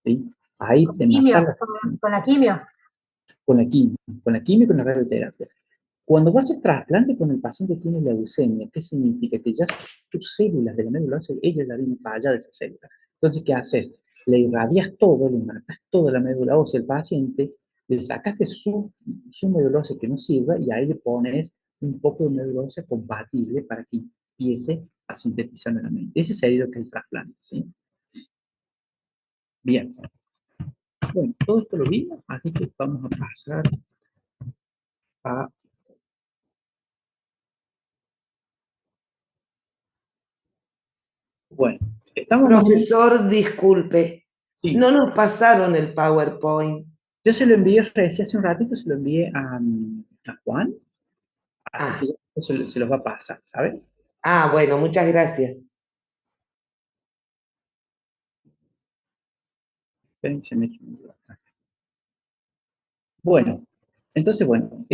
¿sí? Ahí te Quimio, matas con la quimio. con la quimio y con la radioterapia. Cuando vos haces trasplante cuando el paciente tiene leucemia, ¿qué significa? Que ya tus células de la médula ósea, ellas la vienen fallada de esa célula. Entonces, ¿qué haces? Le irradias todo, le matas toda la médula ósea al paciente, le sacaste su médula ósea que no sirva y ahí le pones un poco de médula ósea compatible para que empiece a sintetizar nuevamente. Ese sería lo que es el trasplante, ¿sí? Bien. Bueno, todo esto lo vimos, así que vamos a pasar a... Bueno, estamos más o menos... Profesor, disculpe, Sí, no nos pasaron el PowerPoint. yo se lo envié recién hace un ratito, se lo envié a Juan, así Ah, que ya se los va a pasar, ¿sabes? bueno, muchas gracias. Esperen que se me eche un poco acá. Bueno, entonces, bueno,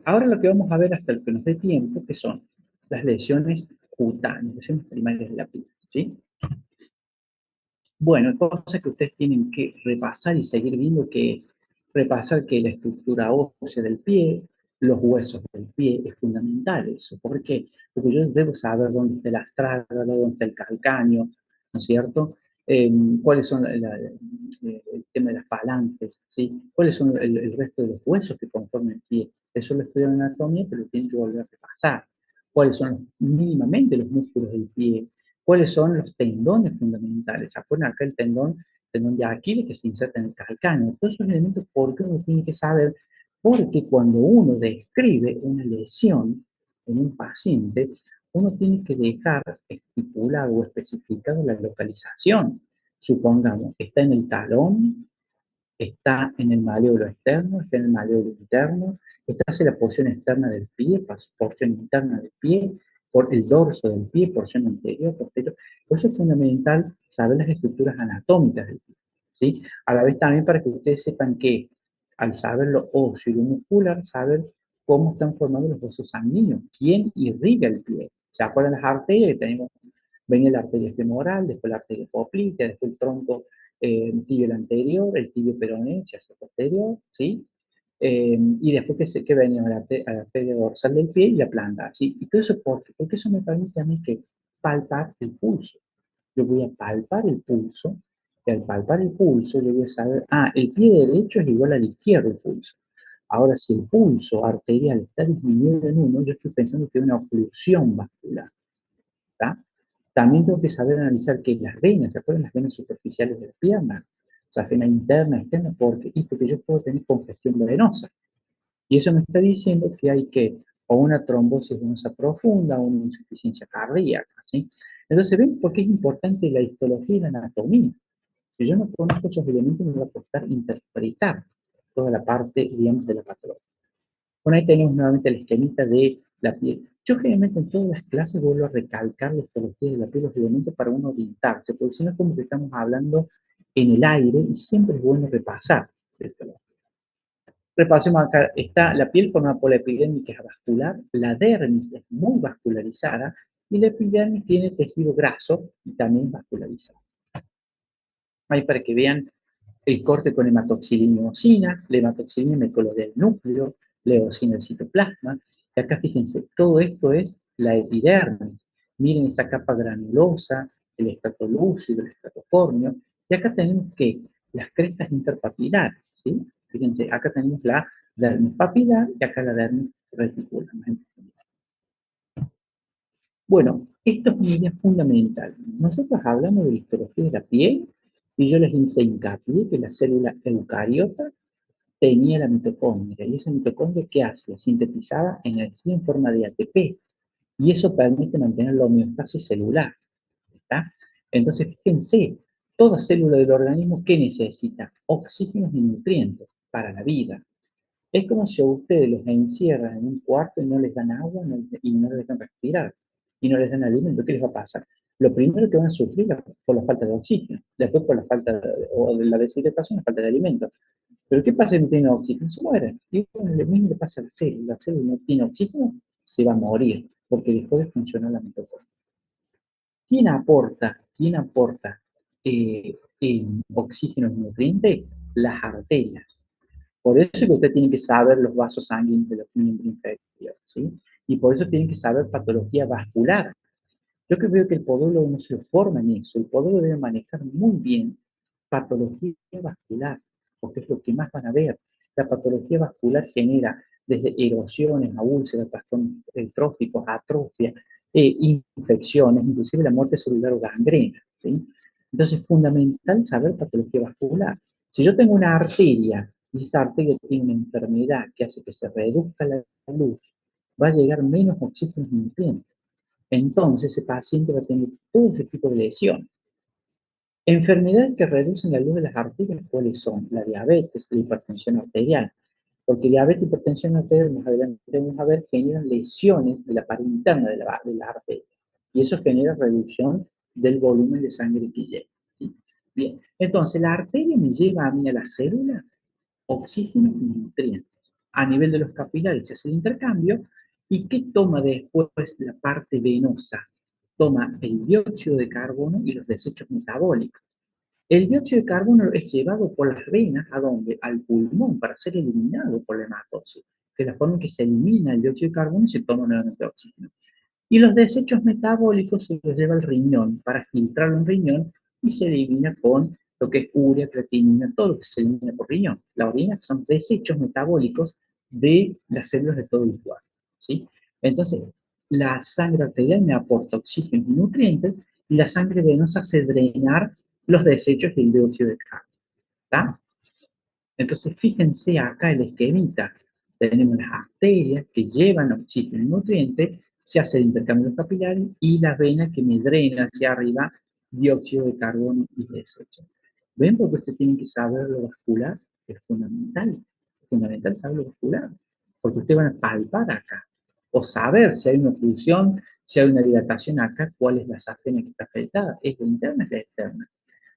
ahora lo que vamos a ver hasta el que nos dé tiempo, que son las lesiones cutáneas, lesiones primarias de la piel, ¿sí? Bueno, cosas que ustedes tienen que repasar y seguir viendo, que es repasar que la estructura ósea del pie, los huesos del pie, es fundamental eso. ¿Por qué? Porque yo debo saber dónde está el astrágalo, dónde está el calcáneo, ¿no es cierto? Cuáles son el tema de las falanges, ¿sí? Cuáles son el resto de los huesos que conforman el pie. Eso lo estudio en anatomía, pero lo tienen que volver a repasar. Cuáles son mínimamente los músculos del pie, cuáles son los tendones fundamentales. ¿Se acuerdan acá el tendón de Aquiles que se inserta en el calcáneo? Todos esos elementos, ¿por qué uno tiene que saber? Porque cuando uno describe una lesión en un paciente, uno tiene que dejar estipulado o especificado la localización. Supongamos, está en el talón, está en el maléolo externo, está en el maléolo interno, está hacia la porción externa del pie, porción interna del pie, por el dorso del pie, porción anterior, posterior. Por eso es fundamental saber las estructuras anatómicas del pie, ¿sí? A la vez también para que ustedes sepan que al saber lo óseo y lo muscular, saber cómo están formados los vasos sanguíneos, quién irriga el pie. ¿Se acuerdan las arterias que tenemos? Venía la arteria femoral, después la arteria poplítea, después el tronco tibio anterior, el tibio peroné, hacia posterior, ¿sí? Y después que venía a la arteria dorsal del pie y la planta, ¿sí? Y todo eso, ¿por qué? Porque eso me permite a mí que palpar el pulso. Yo voy a palpar el pulso, y al palpar el pulso yo voy a saber, el pie derecho es igual al izquierdo el pulso. Ahora, si el pulso arterial está disminuido en uno, yo estoy pensando que hay una oclusión vascular, ¿tá? También tengo que saber analizar que las venas, ¿se acuerdan las venas superficiales de la pierna? O sea, vena interna, externa, porque yo puedo tener congestión venosa. Y eso me está diciendo que hay que, o una trombosis venosa profunda, o una insuficiencia cardíaca, ¿sí? Entonces, ¿ven por qué es importante la histología y la anatomía? Si yo no conozco esos elementos, me va a costar interpretar toda la parte, digamos, de la patología. Bueno, ahí tenemos nuevamente el esquemita de la piel. Yo generalmente en todas las clases vuelvo a recalcar la histología de la piel, los elementos para uno orientarse, porque si no es como que estamos hablando en el aire y siempre es bueno repasar. Repasemos acá, está la piel formada por la epidermis que es vascular, la dermis es muy vascularizada y la epidermis tiene tejido graso y también vascularizado. Ahí para que vean el corte con hematoxilina y eosina, la hematoxilina me colorea el núcleo, la eosina el citoplasma, y acá fíjense, todo esto es la epidermis. Miren esa capa granulosa, el estrato lúcido, el estrato córneo, y acá tenemos que las crestas interpapilares, ¿sí? Fíjense, acá tenemos la dermis papilar y acá la dermis reticular. Bueno, esto es una idea fundamental. Nosotros hablamos de la histología de la piel y yo les hice hincapié que la célula eucariota tenía la mitocondria. ¿Y esa mitocondria qué hace? Sintetizaba energía en forma de ATP. Y eso permite mantener la homeostasis celular, ¿está? Entonces, fíjense, Toda célula del organismo, ¿qué necesita? Oxígenos y nutrientes para la vida. Es como si a ustedes los encierran en un cuarto y no les dan agua y no les dejan respirar y no les dan alimento. ¿Qué les va a pasar? Lo primero que van a sufrir es por la falta de oxígeno, después por la falta o de la deshidratación, la falta de alimento. Pero ¿qué pasa si no tiene oxígeno? Se mueren. Y bueno, lo mismo le pasa a la célula. La célula no tiene oxígeno, se va a morir porque dejó de funcionar la mitocondria. ¿Quién aporta? ¿Quién aporta oxígeno y nutrientes? Las arterias. Por eso es que usted tiene que saber los vasos sanguíneos de los miembros inferiores, ¿sí? Y por eso tiene que saber patología vascular. Yo creo que el podólogo no se forma en eso. El podólogo debe manejar muy bien patología vascular, porque es lo que más van a ver. La patología vascular genera desde erosiones a úlceras, trastornos tróficos, atrofia, infecciones, inclusive la muerte celular o gangrena, ¿sí? Entonces es fundamental saber patología vascular. Si yo tengo una arteria y esa arteria tiene una enfermedad que hace que se reduzca la luz, va a llegar menos oxígeno y nutrientes. Entonces ese paciente va a tener todo ese tipo de lesiones. Enfermedades que reducen la luz de las arterias, ¿cuáles son? La diabetes, la hipertensión arterial. Porque diabetes y hipertensión arterial, más adelante vamos a ver, generan lesiones de la pared interna de la arteria. Y eso genera reducción del volumen de sangre que llega, ¿sí? Bien, entonces la arteria me lleva a mí a la célula oxígeno y nutrientes. A nivel de los capilares se hace el intercambio. ¿Y qué toma después la parte venosa? Toma el dióxido de carbono y los desechos metabólicos. El dióxido de carbono es llevado por las venas ¿a dónde? Al pulmón para ser eliminado por la hematosis, que es la forma en que se elimina el dióxido de carbono y se toma nuevamente oxígeno. Y los desechos metabólicos se los lleva al riñón para filtrarlo en riñón y se elimina con lo que es urea, creatinina, todo lo que se elimina por riñón. La orina son desechos metabólicos de las células de todo el cuerpo, ¿sí? Entonces, la sangre arterial me aporta oxígeno y nutrientes y la sangre venosa hace drenar los desechos del dióxido de carbono, ¿está? Entonces, fíjense acá el esquemita. Tenemos las arterias que llevan oxígeno y nutrientes, se hace el intercambio capilar y las venas que me drenan hacia arriba dióxido de carbono y desechos. ¿Ven por qué usted tiene que saber lo vascular? Es fundamental saber lo vascular, porque usted va a palpar acá, o saber si hay una oclusión, si hay una dilatación acá, cuál es la safena que está afectada, es la interna, es la externa.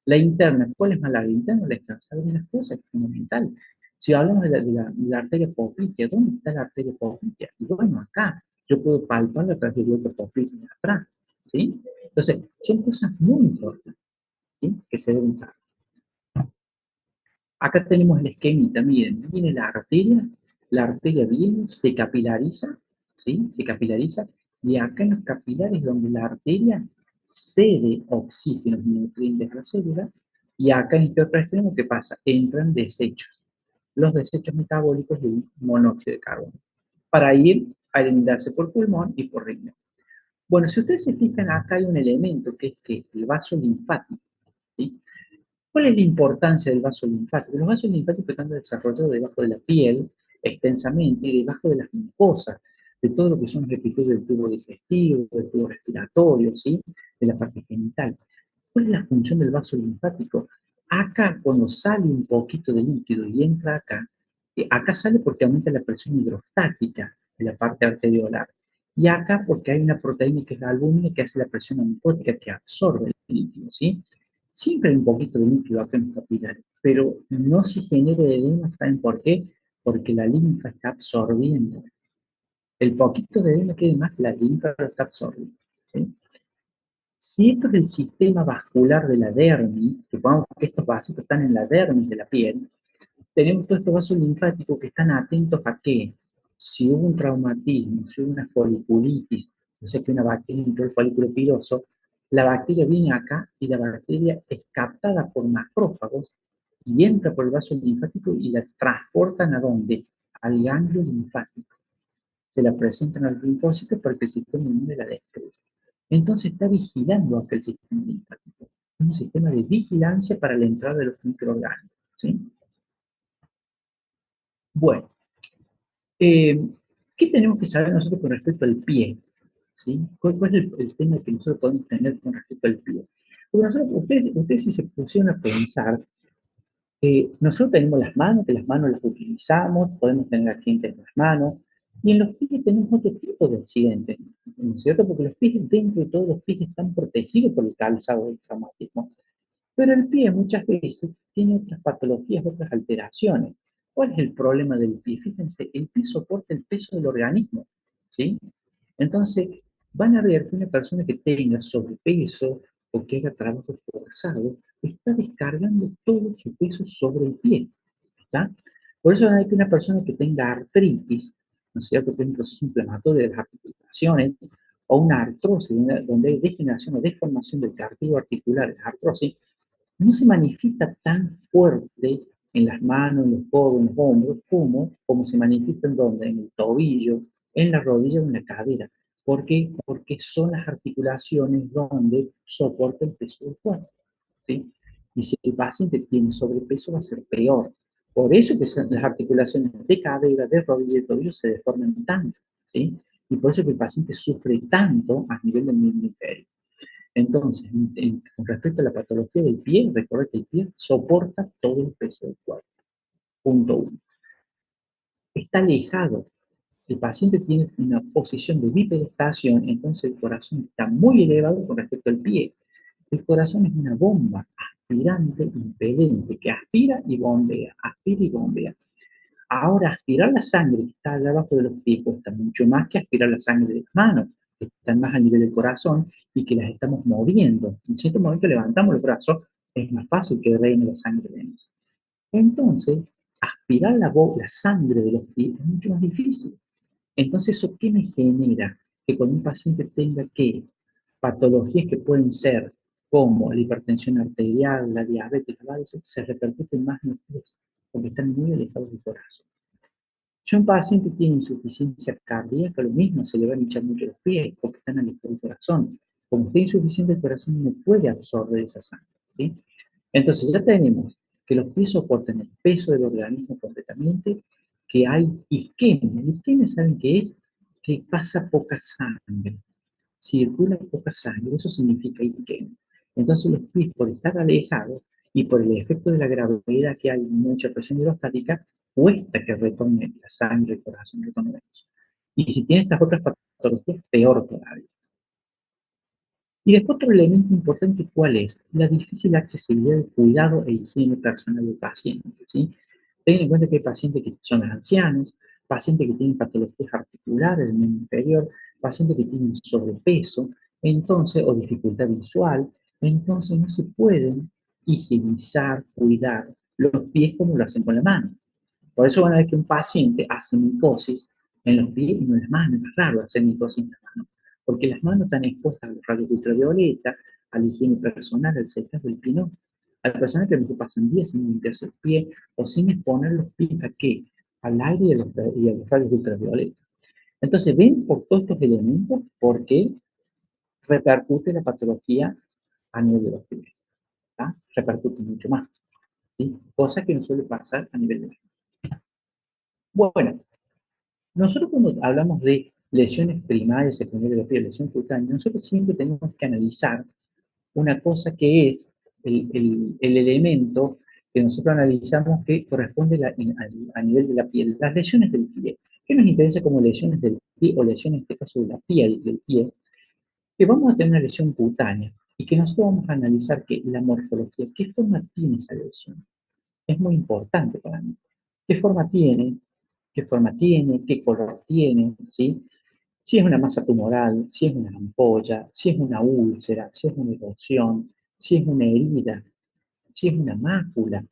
La interna, ¿cuál es más la interna o la externa? Saber las cosas es fundamental. Si hablamos de la arteria poplitea, ¿dónde está la arteria poplitea? Y bueno, acá, yo puedo palparla a través del hueco poplitea atrás, ¿sí? Entonces, son cosas muy importantes, ¿sí? Que se deben saber. Acá tenemos el esquemita, miren, viene la arteria viene, se capilariza, ¿sí? Se capilariza, y acá en los capilares donde la arteria cede oxígeno y nutrientes a la célula, y acá en este otro extremo, ¿qué pasa? Entran desechos, los desechos metabólicos del monóxido de carbono, para ir a eliminarse por pulmón y por riñón. Bueno, si ustedes se fijan, acá hay un elemento que es que el vaso linfático, ¿sí? ¿Cuál es la importancia del vaso linfático? Los vasos linfáticos están desarrollados debajo de la piel, extensamente, y debajo de las mucosas, de todo lo que son los epitelios del tubo digestivo, del tubo respiratorio, ¿sí? De la parte genital. ¿Cuál es la función del vaso linfático? Acá, cuando sale un poquito de líquido y entra acá, acá sale porque aumenta la presión hidrostática de la parte arteriolar. Y acá porque hay una proteína que es la albúmina que hace la presión anicótica que absorbe el líquido, ¿sí? Siempre hay un poquito de líquido acá en los capilares, pero no se genera edema, ¿saben por qué? Porque la linfa está absorbiendo. El poquito de edema que hay más, la linfa lo está absorbiendo, ¿sí? Si esto es el sistema vascular de la dermis, supongamos que estos vasitos están en la dermis de la piel, tenemos todos estos vasos linfáticos que están atentos a qué. Si hubo un traumatismo, si hubo una foliculitis, o sea que una bacteria entró el folículo piloso, la bacteria viene acá y la bacteria es captada por macrófagos y entra por el vaso linfático y la transportan ¿a dónde? Al ganglio linfático. Se la presentan al linfócito para que el sistema inmune la destruya. Entonces está vigilando acá el sistema linfático. Es un sistema de vigilancia para la entrada de los microorganismos, ¿sí? Bueno, ¿qué tenemos que saber nosotros con respecto al pie? ¿Sí? ¿Cuál es el tema que nosotros podemos tener con respecto al pie? Porque ustedes si se pusieron a pensar, nosotros tenemos las manos, que las manos las utilizamos, podemos tener accidentes en las manos, y en los pies tenemos otro tipo de accidentes, ¿no es cierto? Porque los pies, dentro de todos los pies, están protegidos por el calzado del traumatismo. Pero el pie muchas veces tiene otras patologías, otras alteraciones. ¿Cuál es el problema del pie? Fíjense, el pie soporta el peso del organismo, ¿sí? Entonces, van a ver que una persona que tenga sobrepeso o que haga trabajo forzado, está descargando todo su peso sobre el pie, ¿está? Por eso hay que una persona que tenga artritis, ¿no es cierto?, que es un proceso inflamatorio de las articulaciones, o una artrosis, donde hay degeneración o deformación del cartílago articular, la artrosis, no se manifiesta tan fuerte en las manos, en los codos, en los hombros, como se manifiesta en donde, en el tobillo, en la rodilla o en la cadera. ¿Por qué? Porque son las articulaciones donde soporta el peso del cuerpo, ¿sí? Y si el paciente tiene sobrepeso va a ser peor. Por eso que las articulaciones de cadera, de rodilla y de tobillo se deforman tanto, ¿sí? Y por eso que el paciente sufre tanto a nivel del miembro inferior. Entonces, con respecto a la patología del pie, recuerda que el pie soporta todo el peso del cuerpo. Punto 1. Está alejado. El paciente tiene una posición de bipedestación, entonces el corazón está muy elevado con respecto al pie. El corazón es una bomba aspirante, impelente, que aspira y bombea, aspira y bombea. Ahora, aspirar la sangre que está allá abajo de los pies cuesta mucho más que aspirar la sangre de las manos, que están más a nivel del corazón y que las estamos moviendo. En cierto momento levantamos los brazos, es más fácil que reine la sangre de ellos. Entonces, aspirar la sangre de los pies es mucho más difícil. Entonces, ¿eso qué me genera? Que cuando un paciente tenga patologías que pueden ser como la hipertensión arterial, la diabetes, la varices, se repercuten más en los pies, porque están muy alejados del corazón. Si un paciente tiene insuficiencia cardíaca, lo mismo, se le van a hinchar mucho los pies porque están alejados del corazón. Como está insuficiente el corazón, no puede absorber esa sangre, ¿sí? Entonces ya tenemos que los pies soportan el peso del organismo completamente, que hay isquemia. La isquemia, ¿saben qué es? Que pasa poca sangre. Circula poca sangre, eso significa isquemia. Entonces los pies, por estar alejados y por el efecto de la gravedad que hay mucha presión hidrostática, cuesta que retorne la sangre, el corazón, retorne eso. Y si tiene estas otras patologías, peor todavía. Y después otro elemento importante, ¿cuál es? La difícil accesibilidad del cuidado e higiene personal del paciente, ¿sí? Ten en cuenta que hay pacientes que son ancianos, pacientes que tienen patologías articulares del miembro inferior, pacientes que tienen sobrepeso, entonces, o dificultad visual, entonces no se pueden higienizar, cuidar los pies como lo hacen con la mano. Por eso una vez que un paciente hace micosis en los pies y no en las manos, es raro hacer micosis en las manos, porque las manos están expuestas a los rayos ultravioleta, a la higiene personal, al secado del pie no. Hay personas que pasan días sin limpiarse el pie o sin exponer los pies a qué, al aire y a los rayos ultravioleta. Entonces, ven por todos estos elementos por qué repercute la patología a nivel de los pies. ¿Tá? Repercute mucho más, ¿sí? Cosa que no suele pasar a nivel de los pies. Bueno, nosotros cuando hablamos de lesiones primarias, secundarias de los pies, lesión cutánea, nosotros siempre tenemos que analizar una cosa que es el elemento que nosotros analizamos que corresponde a nivel de la piel. Las lesiones del pie. ¿Qué nos interesa como lesiones del pie o lesiones en este caso de la piel del pie? Que vamos a tener una lesión cutánea y que nosotros vamos a analizar que la morfología, qué forma tiene esa lesión. Es muy importante para mí. ¿Qué forma tiene? ¿Qué forma tiene? ¿Qué color tiene? ¿Sí? Si es una masa tumoral, si es una ampolla, si es una úlcera, si es una erosión, si es una herida, si es una mácula,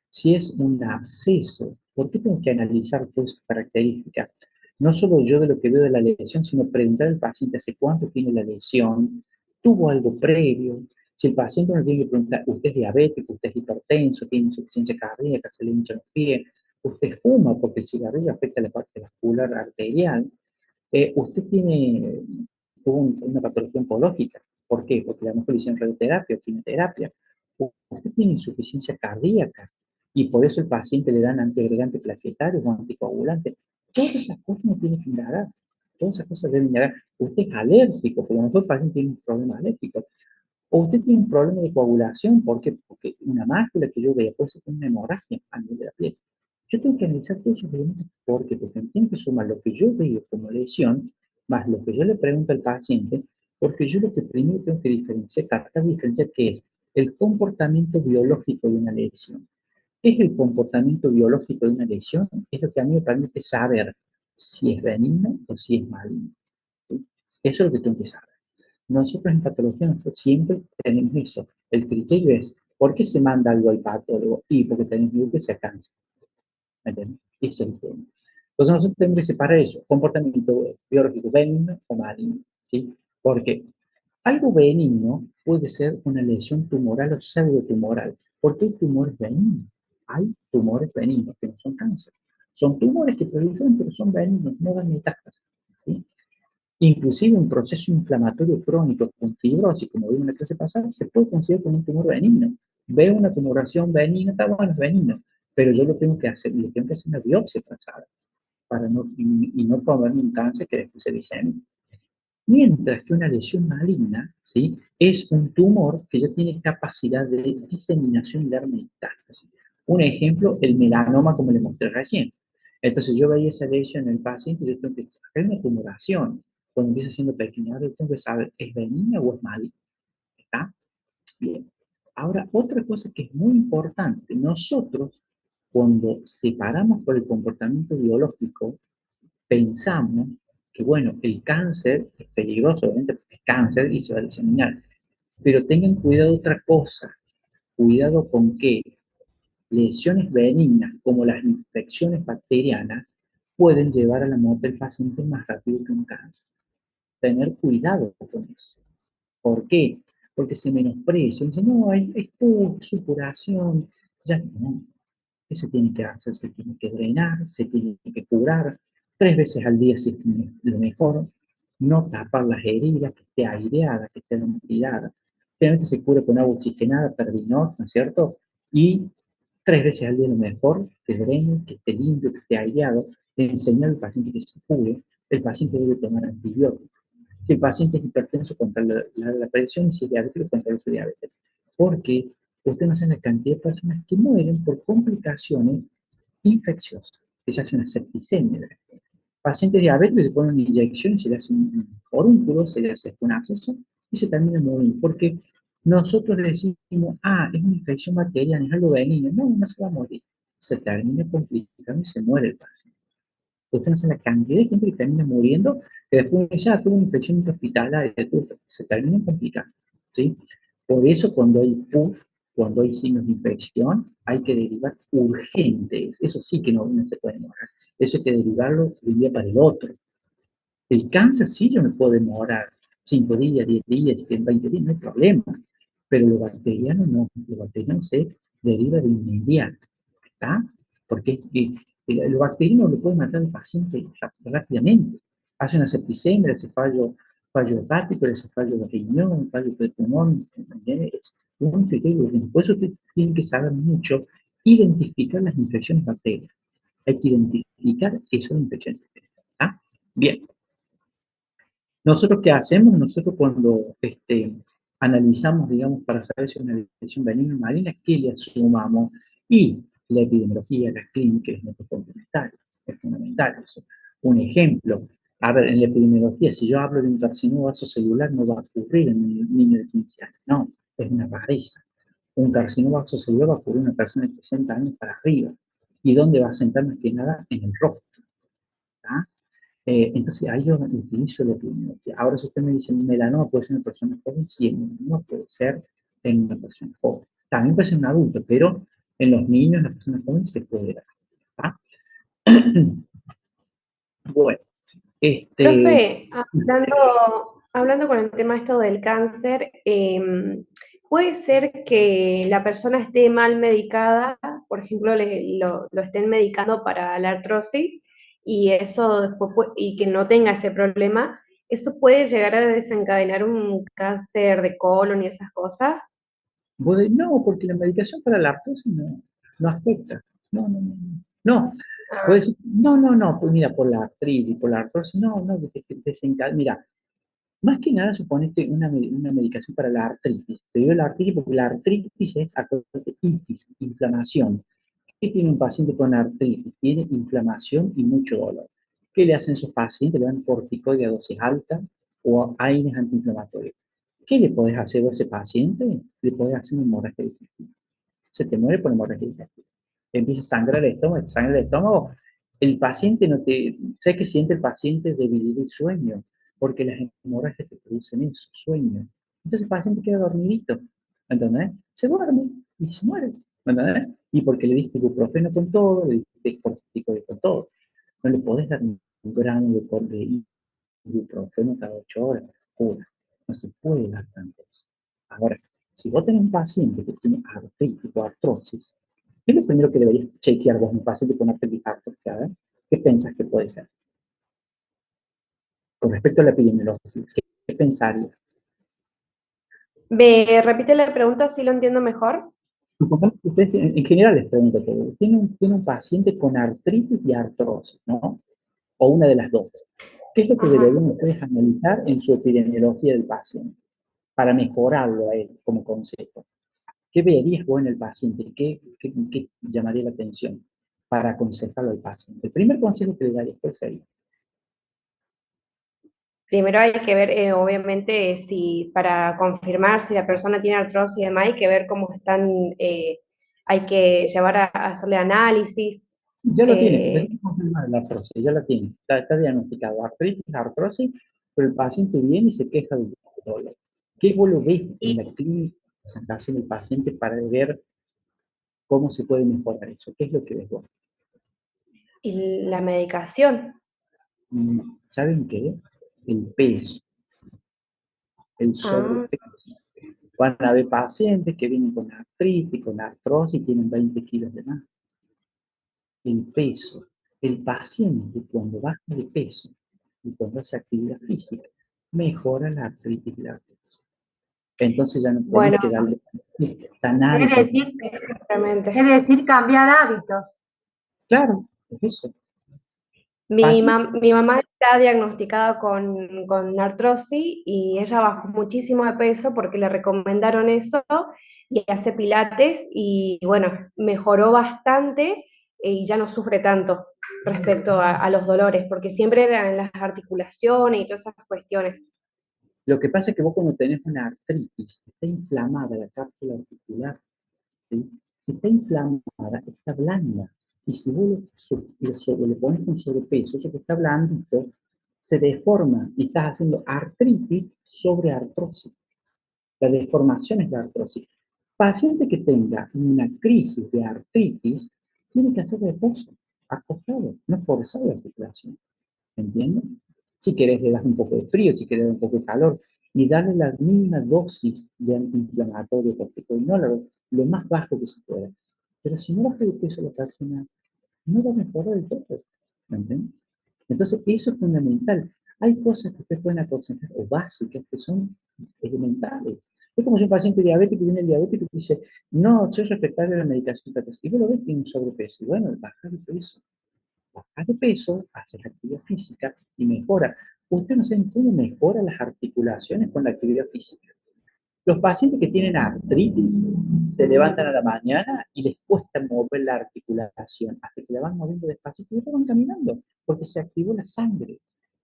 si es un absceso. ¿Por qué tengo que analizar todas esas características? No solo yo de lo que veo de la lesión, sino preguntar al paciente hace cuánto tiene la lesión, tuvo algo previo. Si el paciente nos tiene que preguntar, usted es diabético, usted es hipertenso, tiene insuficiencia cardíaca, se le hinchan los pies, usted fuma porque el cigarrillo afecta la parte vascular arterial, usted tuvo una patología oncológica. ¿Por qué? Porque a lo mejor le hicieron radioterapia o quimioterapia. Usted tiene insuficiencia cardíaca y por eso el paciente le dan antiagregante plaquetario o anticoagulante. Todas esas cosas no tienen que indagar. Todas esas cosas deben indagar. Usted es alérgico, porque a lo mejor el paciente tiene un problema alérgico. O usted tiene un problema de coagulación, ¿por qué? Porque una mácula que yo vea puede ser una hemorragia a nivel de la piel. Yo tengo que analizar todos esos elementos porque tengo que sumar lo que yo veo como lesión, más lo que yo le pregunto al paciente, porque yo lo que primero tengo que diferenciar, tratar de diferenciar qué es el comportamiento biológico de una lesión. ¿Qué es el comportamiento biológico de una lesión? Es lo que a mí me permite saber si es benigno o si es maligno. ¿Sí? Eso es lo que tengo que saber. Nosotros en patología nosotros siempre tenemos eso. El criterio es, ¿por qué se manda algo al patólogo? Y porque tenemos miedo que se cáncer. ¿Me entiendes? Ese es el tema. Entonces nosotros tenemos que separar eso, comportamiento biológico benigno o maligno. ¿Sí? Porque algo benigno puede ser una lesión tumoral o pseudotumoral. ¿Por qué hay tumores benignos? Hay tumores benignos que no son cáncer. Son tumores que proliferan, pero son benignos, no dan metástasis. ¿Sí? Inclusive un proceso inflamatorio crónico con fibrosis, como vimos en la clase pasada, se puede considerar como un tumor benigno. Veo una tumoración benigna, está bueno, es benigno, pero yo lo tengo que hacer, le tengo que hacer una biopsia trazada para no, y no comerme un cáncer que después se disemina. Mientras que una lesión maligna, ¿sí? Es un tumor que ya tiene capacidad de diseminación y dar metástasis. Un ejemplo, el melanoma, como le mostré recién. Entonces yo veía esa lesión en el paciente y yo tengo que saber una tumoración. Cuando empieza siendo pequeña, yo tengo que saber, ¿es benigna o es maligna? ¿Está? Bien. Ahora, otra cosa que es muy importante, nosotros, cuando separamos por el comportamiento biológico, pensamos que, bueno, el cáncer es peligroso, obviamente, porque es cáncer y se va a diseminar. Pero tengan cuidado otra cosa. Cuidado con que lesiones benignas, como las infecciones bacterianas, pueden llevar a la muerte del paciente más rápido que un cáncer. Tener cuidado con eso. ¿Por qué? Porque se menosprecia. Dicen, no, es supuración. Ya no. ¿Qué se tiene que hacer? Se tiene que drenar, se tiene que curar 3 veces al día si es lo mejor, no tapar las heridas, que esté aireada, que esté ventilada. Generalmente se cubre con agua oxigenada, Pervinol, ¿no es cierto? Y 3 veces al día lo mejor, que drene, que esté limpio, que esté aireado, enseñar al paciente que se cure, el paciente debe tomar antibióticos. Si el paciente es hipertenso, contra la presión, y si es diabético, contra su diabetes. Porque usted no sabe la cantidad de personas que mueren por complicaciones infecciosas, que se hace una septicemia. Pacientes diabéticos le ponen una inyección, se le hace un forúnculo, se le hace un absceso y se termina muriendo. Porque nosotros le decimos, es una infección bacteriana, es algo benigno. No, no se va a morir. Se termina complicando y se muere el paciente. Usted no sabe la cantidad de gente que termina muriendo, que después ya tuvo una infección hospitalaria, se termina complicando. ¿Sí? Por eso cuando hay PUC, cuando hay signos de infección, hay que derivar urgente. Eso sí que no se puede demorar. Eso hay que derivarlo de un día para el otro. El cáncer sí yo me puedo demorar 5 días, 10 días, 20 días, no hay problema. Pero lo bacteriano no. Lo bacteriano se deriva de inmediato. ¿Está? Porque lo bacteriano lo puede matar al paciente rápidamente. Hace una septicemia, le hace fallo hepático, le hace fallo de riñón, fallo de pulmón, es un criterio. Por eso usted tiene que saber mucho identificar las infecciones bacterianas. Hay que identificar esas infecciones bacterianas. ¿Está? Bien. ¿Nosotros qué hacemos? Nosotros cuando analizamos, digamos, para saber si es una lesión benigna o maligna, ¿qué le sumamos? Y la epidemiología, la clínica es nuestro fundamental, es fundamental eso. Un ejemplo, a ver, en la epidemiología, si yo hablo de un carcinoma vasocelular, no va a ocurrir en un niño de 15 años, no, es una rareza. Un carcinoma vasocelular va a ocurrir en una persona de 60 años para arriba. ¿Y dónde va a sentar más que nada? En el rostro. ¿Tá? Entonces ahí yo utilizo la epidemiología. Ahora si usted me dice melanoma puede ser en una persona joven, sí, en melanoma puede ser en una persona joven. También puede ser en un adulto, pero en los niños, en las personas jóvenes se puede dar. ¿Tá? Bueno, Profe, hablando con el tema esto del cáncer, puede ser que la persona esté mal medicada, por ejemplo, lo estén medicando para la artrosis y eso después y que no tenga ese problema, ¿eso puede llegar a desencadenar un cáncer de colon y esas cosas? no, porque la medicación para la artrosis no afecta. No, no, no. No, puede Ah, decir, no, pues mira, por la artritis, por la artrosis, no, desencadena. Mira, Más que nada, suponete una medicación para la artritis. Te digo la artritis porque la artritis es, acuérdate, itis, inflamación. ¿Qué tiene un paciente con artritis? Tiene inflamación y mucho dolor. ¿Qué le hacen a esos pacientes? Le dan corticoides a dosis alta o aires antiinflamatorios. ¿Qué le podés hacer a ese paciente? Le podés hacer una hemorragia digestiva. Se te muere por hemorragia digestiva. Empieza a sangrar el estómago. El paciente no te... ¿Sabes qué siente el paciente? Debilidad y sueño, porque las hemorragias te producen eso, sueño. Entonces el paciente queda dormidito, ¿entendés? Se duerme y se muere, ¿entendés? Y porque le diste ibuprofeno con todo, le diste corticoides con todo. No le podés dar un grano de ibuprofeno cada 8 horas, cura. No se puede dar tanto. Ahora, si vos tenés un paciente que tiene artritis o artrosis, ¿qué es lo primero que deberías chequear vos un paciente con artritis artrosis? ¿Qué pensás que puede ser? Con respecto a la epidemiología, ¿qué pensarías? ¿Me repite la pregunta si lo entiendo mejor? Supongamos que ustedes, en general les pregunto todo, tiene un paciente con artritis y artrosis, ¿no? O una de las dos. ¿Qué es lo que Ajá. deberían ustedes analizar en su epidemiología del paciente para mejorarlo a él como consejo? ¿Qué verías vos en el paciente? ¿Qué llamaría la atención para aconsejarlo al paciente? El primer consejo que le daría pues sería, Primero hay que ver, obviamente, si para confirmar si la persona tiene artrosis y demás, hay que ver cómo están, hay que llevar a hacerle análisis. ya lo tiene, eh, tenemos que confirmar la artrosis, ya la tiene, está diagnosticado artritis, artrosis, pero el paciente viene y se queja del dolor. ¿Qué vos lo ves en la y, clínica de presentación del paciente para ver cómo se puede mejorar eso? ¿Qué es lo que ves vos? y la medicación. ¿Saben qué? El peso, el Ah, sobrepeso. Van a haber pacientes que vienen con artritis, con artrosis y tienen 20 kilos de más. El peso. El paciente cuando baja de peso y cuando hace actividad física, mejora la artritis y la artrosis. Entonces ya no bueno, tenés que darle tan Quiere alto. decir, exactamente. quiere decir cambiar hábitos. Claro, es eso. Mi, Paciente, mi mamá está diagnosticada con artrosis y ella bajó muchísimo de peso porque le recomendaron eso y hace pilates y bueno, mejoró bastante y ya no sufre tanto respecto a los dolores, porque siempre eran las articulaciones y todas esas cuestiones. lo que pasa es que vos cuando tenés una artritis, está inflamada la cápsula articular, ¿sí? Si está inflamada, está blanda. Y si vos le pones un sobrepeso, eso que está blandito, se deforma y estás haciendo artritis sobre artrosis. La deformación es la artrosis. Paciente que tenga una crisis de artritis, tiene que hacer reposo, acostado, no forzado la articulación. ¿Entiendes? Si querés le das un poco de frío, si querés un poco de calor, y darle la misma dosis de antiinflamatorio corticoide, lo más bajo que se pueda. Pero si no baja de peso la persona, no va a mejorar el todo. ¿Entiendes? Entonces, eso es fundamental. Hay cosas que ustedes pueden aconsejar o básicas que son elementales. Es como si un paciente diabético viene el diabético y dice, no, soy respetable de la medicación, y vos lo ves que tiene un sobrepeso. Y bueno, baja de peso. Baja de peso, hace la actividad física y mejora. Ustedes no saben cómo mejora las articulaciones con la actividad física. Los pacientes que tienen artritis se levantan a la mañana y les cuesta mover la articulación hasta que la van moviendo despacito y luego van caminando porque se activó la sangre.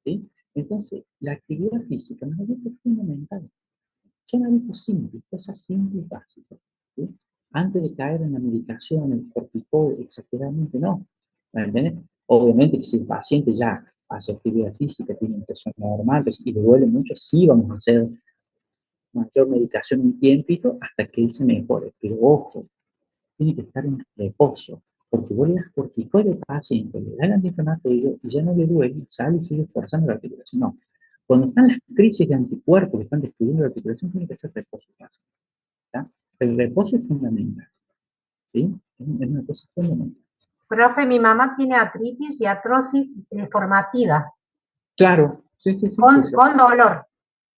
¿Sí? Entonces, la actividad física es fundamental. Son hábitos simples, cosas simples y básicas. ¿Sí? Antes de caer en la medicación, el corticoide, exageradamente no. ¿Entiendes? Obviamente que si el paciente ya hace actividad física, tiene una presión normal y le duele mucho, sí vamos a hacer mayor medicación un tiempito hasta que él se mejore. Pero ojo, tiene que estar en reposo, porque vos le das corticoide al paciente, le das el antiinflamatorio y ya no le duele, sale y sigue forzando la articulación. No. Cuando están las crisis de anticuerpos que están destruyendo la articulación, tiene que ser reposo básico. ¿Tá? El reposo es fundamental. ¿Sí? Es una cosa fundamental. Profe, mi mamá tiene artritis y artrosis deformativa, Claro, sí, sí, sí, sí, con dolor.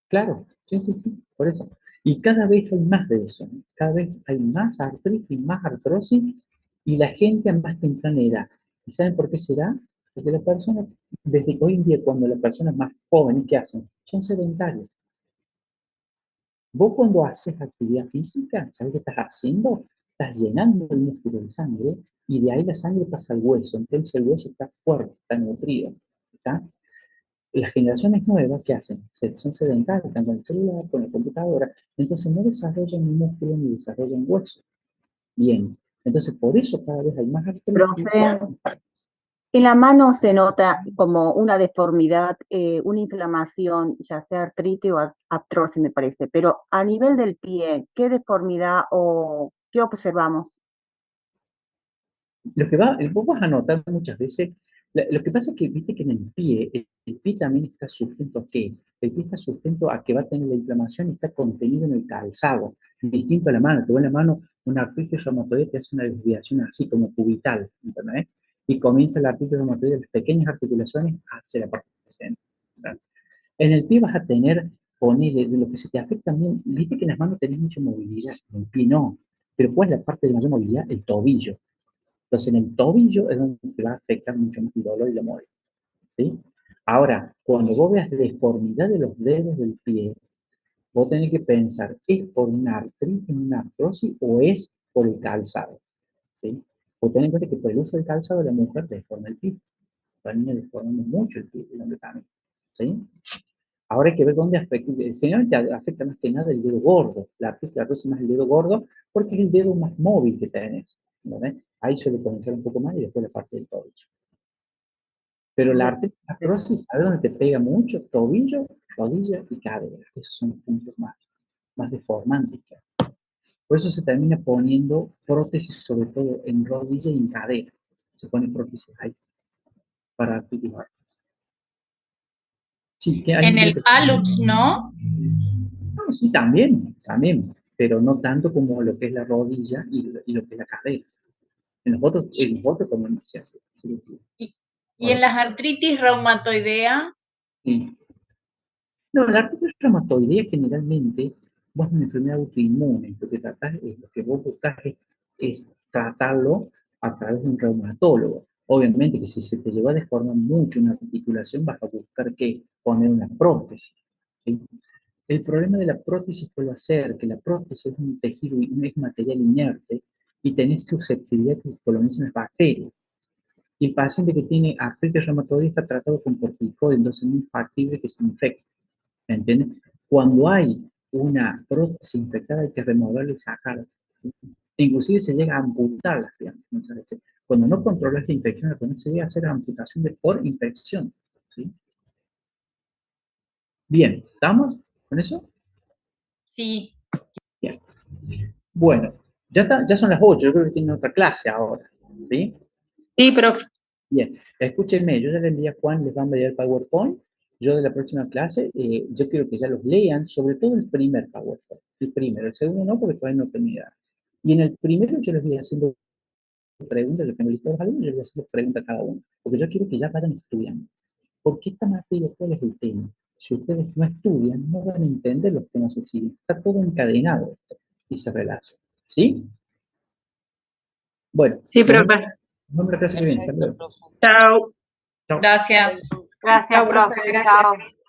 claro, sí, sí, sí, por eso. Y cada vez hay más de eso, ¿no? Cada vez hay más artritis, más artrosis, y la gente a más temprana edad. ¿Y saben por qué será? Porque las personas, desde hoy en día, cuando las personas más jóvenes, ¿qué hacen? Son sedentarios. Vos cuando haces actividad física, ¿sabes qué estás haciendo? Estás llenando el músculo de sangre y de ahí la sangre pasa al hueso. Entonces el hueso está fuerte, está nutrido. ¿Está? Las generaciones nuevas, ¿qué hacen? Son sedentarias, están con el celular, con la computadora, entonces no desarrollan músculo ni desarrollan hueso. Bien, entonces por eso cada vez hay más artritis. Profe, en la mano se nota como una deformidad, una inflamación, ya sea artritis o artrosis, me parece, pero a nivel del pie, ¿qué deformidad o qué observamos? Vos vas a notar muchas veces, lo que pasa es que viste que en el pie también está sujeto a qué? El pie está sujeto a que va a tener la inflamación y está contenido en el calzado, distinto a la mano, que vos en la mano, una artritis reumatoide te hace una desviación así como cubital, ¿entendés? Y comienza la artritis reumatoide de las pequeñas articulaciones hacia la parte central. En el pie vas a tener, ponele, de lo que se te afecta también, viste que en las manos tenés mucha movilidad, en el pie no, pero ¿cuál es la parte de mayor movilidad? El tobillo. Entonces, en el tobillo es donde te va a afectar mucho más el dolor y la molestia, ¿sí? Ahora, cuando vos veas deformidad de los dedos del pie, vos tenés que pensar, ¿es por una artritis, una artrosis o es por el calzado? ¿Sí? Vos tenés en cuenta que por el uso del calzado la mujer deforma el pie. También deformamos mucho el pie, el hombre también, ¿sí? Ahora hay que ver dónde afecta. Generalmente afecta más que nada el dedo gordo. La artrosis más el dedo gordo porque es el dedo más móvil que tenés, ¿verdad? Ahí suele comenzar un poco más y después la parte del tobillo. Pero la artrosis, ¿sabes dónde te pega mucho? Tobillo, rodilla y cadera. Esos son los puntos más deformantes. Por eso se termina poniendo prótesis, sobre todo en rodilla y en cadera. Se pone prótesis ahí para artritis. Sí, que hay En el hallux, ¿no? No, sí, también, pero no tanto como lo que es la rodilla y lo que es la cadera. En los otros como no se hace cirugía. Y en las artritis reumatoidea, Sí. No, la artritis reumatoidea generalmente vos es una enfermedad autoinmune, lo que vos buscas es tratarlo a través de un reumatólogo. Obviamente que si se te lleva a deformar mucho una articulación, vas a buscar que poner una prótesis. ¿Sí? El problema de la prótesis puede ser que la prótesis es un tejido, es material inerte y tenés susceptibilidad que por lo menos las bacterias. Y el paciente que tiene artritis reumatoide está tratado con corticoides, entonces es muy factible que se infecte. ¿Me entiendes? Cuando hay una prótesis infectada hay que removerla y sacarla. Inclusive se llega a amputar las piernas muchas veces. Cuando no controlas la infección, se llega a hacer amputación por infección. ¿Sí? Bien, ¿estamos con eso? sí. Bien. Bueno, ya son las 8, yo creo que tienen otra clase ahora. ¿Sí? Sí, profe. Bien, escúchenme, yo ya le envié a Juan, les va a enviar el PowerPoint. Yo de la próxima clase, yo quiero que ya los lean, sobre todo el primer PowerPoint. El primero, el segundo no, porque todavía no tengo idea. Y en el primero yo les voy haciendo preguntas, yo tengo listados de los alumnos, yo les voy haciendo preguntas a cada uno, porque yo quiero que ya vayan estudiando. Porque esta materia, ¿cuál es el tema? Si ustedes no estudian, no van a entender los temas subsiguientes. Está todo encadenado esto y se relaciona. ¿Sí? Bueno, Sí, nos profe. vemos la clase que viene. Hasta luego. Chao. Chao. Gracias. Gracias, Chao, profe, profe. gracias. Chao.